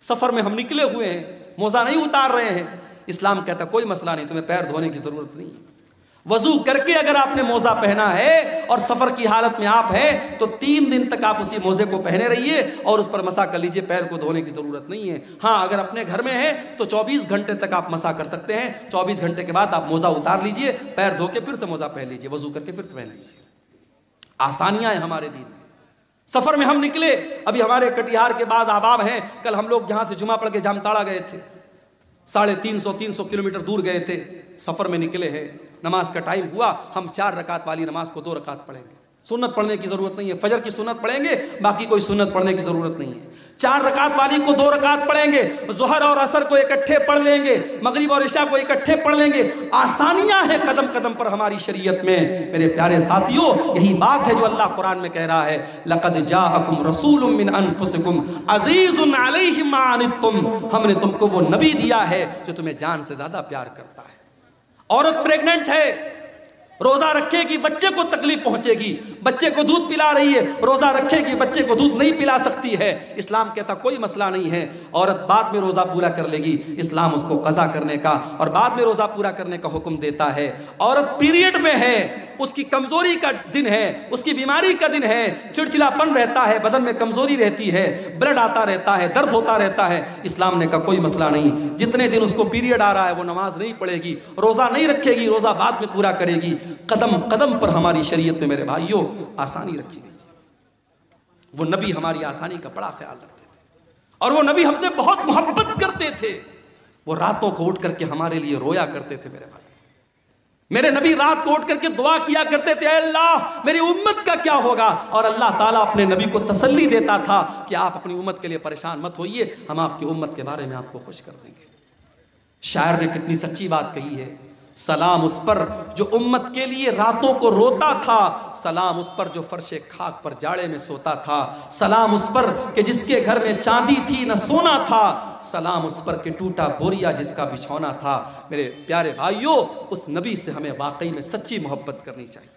सफ़र में हम निकले हुए हैं, मोज़ा नहीं उतार रहे हैं। इस्लाम कहता कोई मसला नहीं, तुम्हें पैर धोने की ज़रूरत नहीं। वज़ू करके अगर आपने मोज़ा पहना है और सफ़र की हालत में आप हैं तो 3 दिन तक आप उसी मोज़े को पहने रहिए और उस पर मसा कर लीजिए, पैर को धोने की ज़रूरत नहीं है। हाँ, अगर अपने घर में है तो 24 घंटे तक आप मसा कर सकते हैं। 24 घंटे के बाद आप मोज़ा उतार लीजिए, पैर धो के फिर से मोज़ा पहन लीजिए, वज़ू करके फिर से पहन लीजिए। आसानियाँ हैं हमारे दीन में। सफ़र में हम निकले, अभी हमारे कटिहार के बाद आबाब हैं, कल हम लोग यहाँ से जुमा पढ़ के जामताड़ा गए थे, 350 किलोमीटर दूर गए थे, सफ़र में निकले हैं। नमाज का टाइम हुआ, हम 4 रकात वाली नमाज को 2 रकात पढ़ेंगे। सुन्नत पढ़ने की ज़रूरत नहीं है, फजर की सुन्नत पढ़ेंगे, बाकी कोई सुन्नत पढ़ने की ज़रूरत नहीं है। 4 रकात वाली को 2 रकात पढ़ेंगे, ज़ोहर और असर को इकट्ठे पढ़ लेंगे, मगरिब और इशा को इकट्ठे पढ़ लेंगे। आसानियाँ हैं कदम कदम पर हमारी शरीयत में। मेरे प्यारे साथियों, यही बात है जो अल्लाह कुरान में कह रहा है, लक़द जाअकुम रसूलुम मिन अनफुसिकुम अज़ीज़ुन अलैहि मा अनित्तुम, हमने तुमको वो नबी दिया है जो तुम्हें जान से ज़्यादा प्यार करता है। औरत प्रेग्नेंट है, रोजा रखेगी बच्चे को तकलीफ पहुंचेगी, बच्चे को दूध पिला रही है, रोजा रखेगी बच्चे को दूध नहीं पिला सकती है। इस्लाम कहता कोई मसला नहीं है, औरत बाद में रोजा पूरा कर लेगी। इस्लाम उसको कज़ा करने का और बाद में रोजा पूरा करने का हुक्म देता है। औरत पीरियड में है, उसकी कमजोरी का दिन है, उसकी बीमारी का दिन है, चिड़चिड़ापन रहता है, बदन में कमजोरी रहती है, ब्लड आता रहता है, दर्द होता रहता है। इस्लाम ने कहा कोई मसला नहीं, जितने दिन उसको पीरियड आ रहा है वो नमाज नहीं पढ़ेगी, रोजा नहीं रखेगी, रोजा बाद में पूरा करेगी। कदम कदम पर हमारी शरीयत में मेरे भाइयों आसानी रखी गई। वो नबी हमारी आसानी का बड़ा ख्याल रखते थे और वो नबी हमसे बहुत मोहब्बत करते थे। वो रातों को उठ करके हमारे लिए रोया करते थे। मेरे भाई, मेरे नबी रात को उठ करके दुआ किया करते थे, अल्लाह मेरी उम्मत का क्या होगा। और अल्लाह ताला अपने नबी को तसल्ली देता था कि आप अपनी उम्मत के लिए परेशान मत होइए, हम आपकी उम्मत के बारे में आपको खुश कर देंगे। शायर ने कितनी सच्ची बात कही है। सलाम उस पर जो उम्मत के लिए रातों को रोता था, सलाम उस पर जो फर्शे खाक पर जाड़े में सोता था, सलाम उस पर कि जिसके घर में चांदी थी न सोना था, सलाम उस पर कि टूटा बोरिया जिसका बिछौना था। मेरे प्यारे भाइयों, उस नबी से हमें वाकई में सच्ची मोहब्बत करनी चाहिए,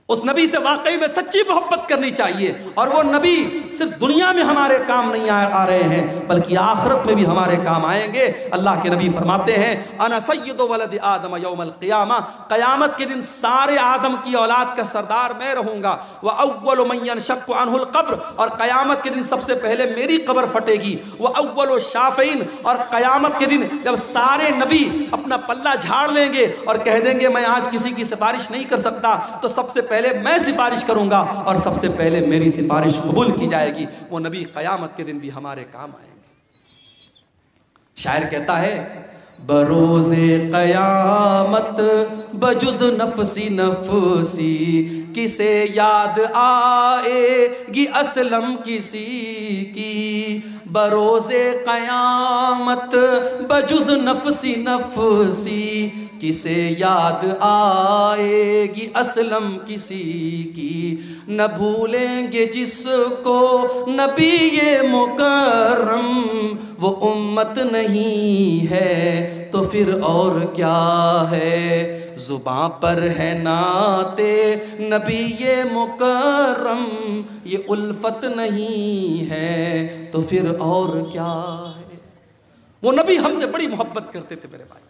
उस नबी से वाकई में सच्ची मोहब्बत करनी चाहिए। और वो नबी सिर्फ दुनिया में हमारे काम नहीं आ रहे हैं, बल्कि आखिरत में भी हमारे काम आएंगे। अल्लाह के नबी फरमाते हैं, अना सय्यदु वलद आदम यौमल क़ियामा, क़यामत के दिन सारे आदम की औलाद का सरदार मैं रहूँगा। व अव्वलु मन यनशक्कु अन्हुल क़ब्र, और क़यामत के दिन सबसे पहले मेरी कब्र फटेगी। व अव्वलु शाफ़ीन, और क़यामत के दिन जब सारे नबी अपना पल्ला झाड़ लेंगे और कह देंगे मैं आज किसी की सिफारिश नहीं कर सकता, तो सबसे पहले मैं सिफारिश करूंगा और सबसे पहले मेरी सिफारिश कबूल की जाएगी। वो नबी क़यामत के दिन भी हमारे काम आएंगे। शायर कहता है, बरोज़े क़यामत बजुज़ नफ़सी नफ़सी, किसे याद आएगी असलम किसी की। बरोज़े क़यामत बजुज़ नफ़सी नफ़सी, किसे याद आएगी असलम किसी की। न भूलेंगे जिसको नबी ये मुकर्रम, वो उम्मत नहीं है तो फिर और क्या है। ज़ुबां पर है नाते नबी ये मुकर्रम, ये उल्फत नहीं है तो फिर और क्या है। वो नबी हमसे बड़ी मोहब्बत करते थे मेरे भाई।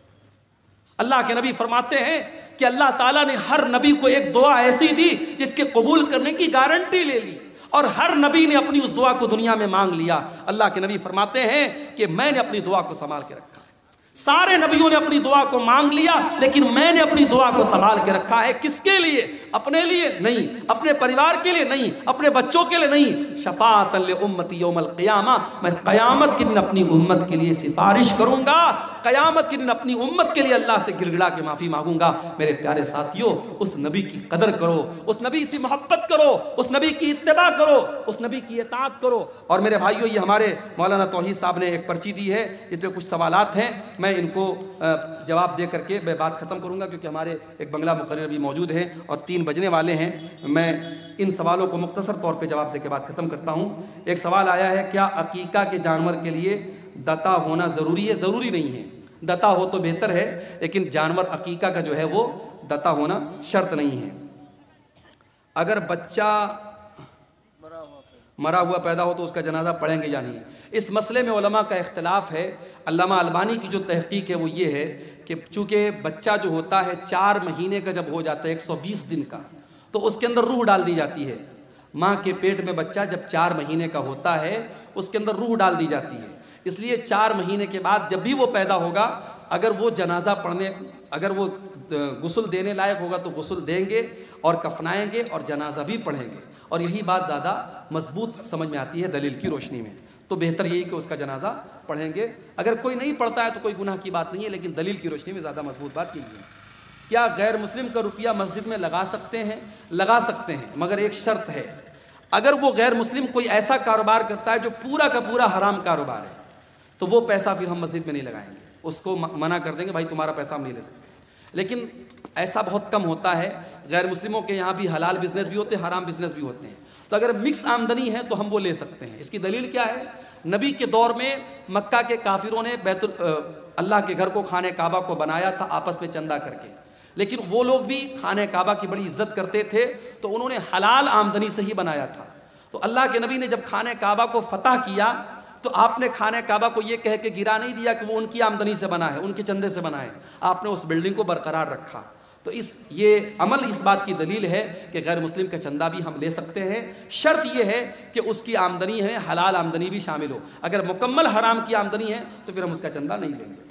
अल्लाह के नबी फरमाते हैं कि अल्लाह ताला ने हर नबी को एक दुआ ऐसी दी जिसके कबूल करने की गारंटी ले ली, और हर नबी ने अपनी उस दुआ को दुनिया में मांग लिया। अल्लाह के नबी फरमाते हैं कि मैंने अपनी दुआ को संभाल के रखा है। सारे नबियों ने अपनी दुआ को मांग लिया, लेकिन मैंने अपनी दुआ को संभाल के रखा है। किसके लिए? अपने लिए नहीं, अपने परिवार के लिए नहीं, अपने बच्चों के लिए नहीं। शफाअतन लि उम्मती यौमल क़ियामा, मैं क़यामत के दिन अपनी उम्मत के लिए सिफारिश करूंगा। क़यामत के दिन अपनी उम्मत के लिए अल्लाह से गिड़गिड़ा के माफ़ी मांगूंगा। मेरे प्यारे साथियों, उस नबी की कदर करो, उस नबी से मोहब्बत करो, उस नबी की इत्तिबा करो, उस नबी की इताअत करो। और मेरे भाइयों, ये हमारे मौलाना तौहीद साहब ने एक पर्ची दी है, इस पर कुछ सवालात हैं, मैं इनको जवाब दे करके मैं बात ख़त्म करूंगा, क्योंकि हमारे एक बंगला मुकर्रर भी मौजूद हैं और 3 बजने वाले हैं। मैं इन सवालों को मुख्तसर तौर पे जवाब दे के बात ख़त्म करता हूं। एक सवाल आया है, क्या अकीका के जानवर के लिए दता होना ज़रूरी है? ज़रूरी नहीं है, दता हो तो बेहतर है, लेकिन जानवर अकीका का जो है वो दता होना शर्त नहीं है। अगर बच्चा मरा हुआ पैदा हो तो उसका जनाजा पढ़ेंगे या नहीं, इस मसले में उलमा का इख्तलाफ है। अल्लामा अलबानी की जो तहकीक है वो ये है कि चूँकि बच्चा जो होता है 4 महीने का जब हो जाता है, 120 दिन का, तो उसके अंदर रूह डाल दी जाती है। माँ के पेट में बच्चा जब 4 महीने का होता है उसके अंदर रूह डाल दी जाती है। इसलिए 4 महीने के बाद जब भी वो पैदा होगा, अगर वो जनाजा पढ़ने, अगर वो गुस्ल देने लायक होगा तो गुस्ल देंगे और कफनाएंगे और जनाजा भी पढ़ेंगे। और यही बात ज़्यादा मजबूत समझ में आती है दलील की रोशनी में। तो बेहतर यही कि उसका जनाजा पढ़ेंगे। अगर कोई नहीं पढ़ता है तो कोई गुनाह की बात नहीं है, लेकिन दलील की रोशनी में ज़्यादा मजबूत बात यही है। क्या गैर मुस्लिम का रुपया मस्जिद में लगा सकते हैं? लगा सकते हैं, मगर एक शर्त है। अगर वो गैर मुस्लिम कोई ऐसा कारोबार करता है जो पूरा का पूरा हराम कारोबार है, तो वो पैसा फिर हम मस्जिद में नहीं लगाएंगे, उसको मना कर देंगे, भाई तुम्हारा पैसा हम नहीं ले सकते। लेकिन ऐसा बहुत कम होता है। गैर मुस्लिमों के यहाँ भी हलाल बिजनेस भी होते हैं, हराम बिजनेस भी होते हैं। तो अगर मिक्स आमदनी है तो हम वो ले सकते हैं। इसकी दलील क्या है? नबी के दौर में मक्का के काफिरों ने अल्लाह के घर को, खाने काबा को बनाया था आपस में चंदा करके। लेकिन वो लोग भी खाने काबा की बड़ी इज्जत करते थे, तो उन्होंने हलाल आमदनी से ही बनाया था। तो अल्लाह के नबी ने जब खाने काबा को फतह किया तो आपने खाने काबा को ये कह के गिरा नहीं दिया कि वो उनकी आमदनी से बना है, उनके चंदे से बना है। आपने उस बिल्डिंग को बरकरार रखा। तो ये अमल इस बात की दलील है कि गैर मुस्लिम का चंदा भी हम ले सकते हैं। शर्त यह है कि उसकी आमदनी है हलाल आमदनी भी शामिल हो। अगर मुकम्मल हराम की आमदनी है तो फिर हम उसका चंदा नहीं लेंगे।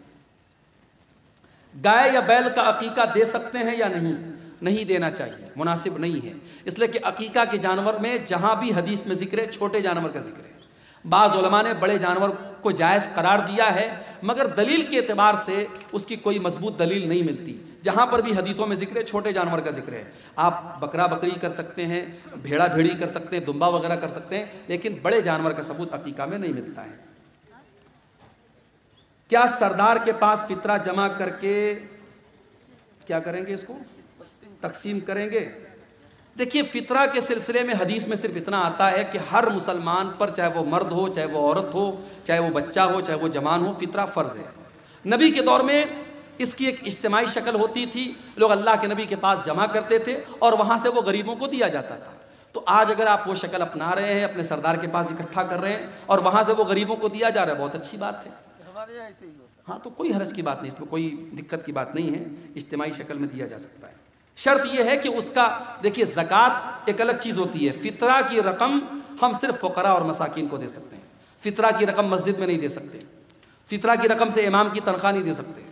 गाय या बैल का अकीका दे सकते हैं या नहीं? नहीं देना चाहिए, मुनासिब नहीं है। इसलिए कि अकीका के जानवर में जहाँ भी हदीस में जिक्र है छोटे जानवर का जिक्र है। बाज़ उलमा ने बड़े जानवर को जायज़ करार दिया है, मगर दलील के एतबार से उसकी कोई मजबूत दलील नहीं मिलती। जहाँ पर भी हदीसों में जिक्र है छोटे जानवर का जिक्र है। आप बकरा बकरी कर सकते हैं, भेड़ा भेड़ी कर सकते हैं, दुम्बा वगैरह कर सकते हैं, लेकिन बड़े जानवर का सबूत अकीका में नहीं मिलता है। क्या सरदार के पास फितरा जमा करके क्या करेंगे? इसको तकसीम करेंगे। देखिए, फितरा के सिलसिले में हदीस में सिर्फ इतना आता है कि हर मुसलमान पर, चाहे वो मर्द हो, चाहे वो औरत हो, चाहे वो बच्चा हो, चाहे वो जवान हो, फितरा फ़र्ज़ है। नबी के दौर में इसकी एक इज्तिमाई शक्ल होती थी। लोग अल्लाह के नबी के पास जमा करते थे और वहाँ से वो गरीबों को दिया जाता था। तो आज अगर आप वो शक्ल अपना रहे हैं, अपने सरदार के पास इकट्ठा कर रहे हैं और वहाँ से वो गरीबों को दिया जा रहा है, बहुत अच्छी बात है। हाँ, तो कोई हरज की बात नहीं, इसमें कोई दिक्कत की बात नहीं है, इज्तिमाई शक्ल में दिया जा सकता है। शर्त यह है कि उसका, देखिए, ज़कात एक अलग चीज़ होती है। फ़ितरा की रकम हम सिर्फ फ़ुक़रा और मसाकिन को दे सकते हैं। फ़ितरा की रकम मस्जिद में नहीं दे सकते। फ़ितरा की रकम से इमाम की तनख्वाह नहीं दे सकते।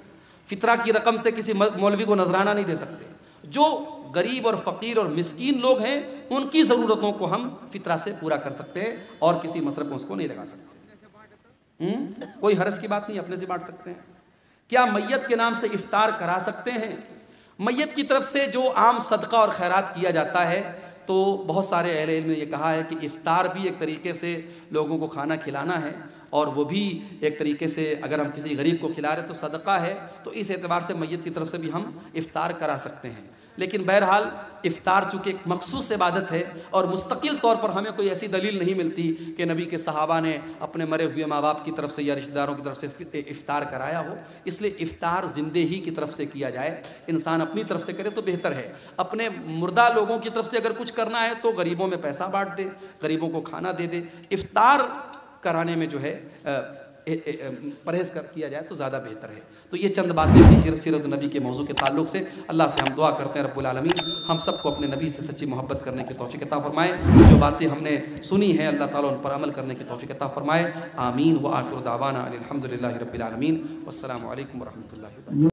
फ़ितरा की रकम से किसी मौलवी को नजराना नहीं दे सकते। जो गरीब और फ़कीर और मिस्कीन लोग हैं, उनकी ज़रूरतों को हम फ़ितरा से पूरा कर सकते हैं और किसी मसरफ़ में उसको नहीं लगा सकते। कोई हरज की बात नहीं, अपने से बांट सकते हैं। क्या मैयत के नाम से इफ्तार करा सकते हैं? मैयत की तरफ से जो आम सदका और खैरात किया जाता है, तो बहुत सारे अहले इल्म ने ये कहा है कि इफ्तार भी एक तरीके से लोगों को खाना खिलाना है, और वो भी एक तरीके से अगर हम किसी गरीब को खिला रहे तो सदका है। तो इस एतबार से मैयत की तरफ से भी हम इफ्तार करा सकते हैं। लेकिन बहरहाल इफ्तार चूँकि एक मखसूस इबादत है और मुस्तकिल तौर पर हमें कोई ऐसी दलील नहीं मिलती कि नबी के सहाबा ने अपने मरे हुए माँ बाप की तरफ से या रिश्तेदारों की तरफ से इफ्तार कराया हो। इसलिए इफ्तार जिंदे ही की तरफ से किया जाए। इंसान अपनी तरफ से करे तो बेहतर है। अपने मुर्दा लोगों की तरफ से अगर कुछ करना है तो गरीबों में पैसा बांट दे, गरीबों को खाना दे दे। इफ्तार कराने में जो है परहेज़ किया जाए तो ज़्यादा बेहतर है। तो ये चंद बातें थी सीरत नबी के मौजू के ताल्लुक़ से। अल्लाह से हम दुआ करते हैं रब्बुल आलमीन हम सबको अपने नबी से सच्ची मोहब्बत करने की तौफ़ीक़ अता फ़रमाए। जो बातें हमने सुनी हैं अल्लाह ताला उन पर अमल करने की तौफ़ीक़ अता फ़रमाए। आमीन व आखिर दावाना अनिल हम्दुलिल्लाहि रब्बिल आलमीन। वस्सलामु अलैकुम व रहमतुल्लाहि।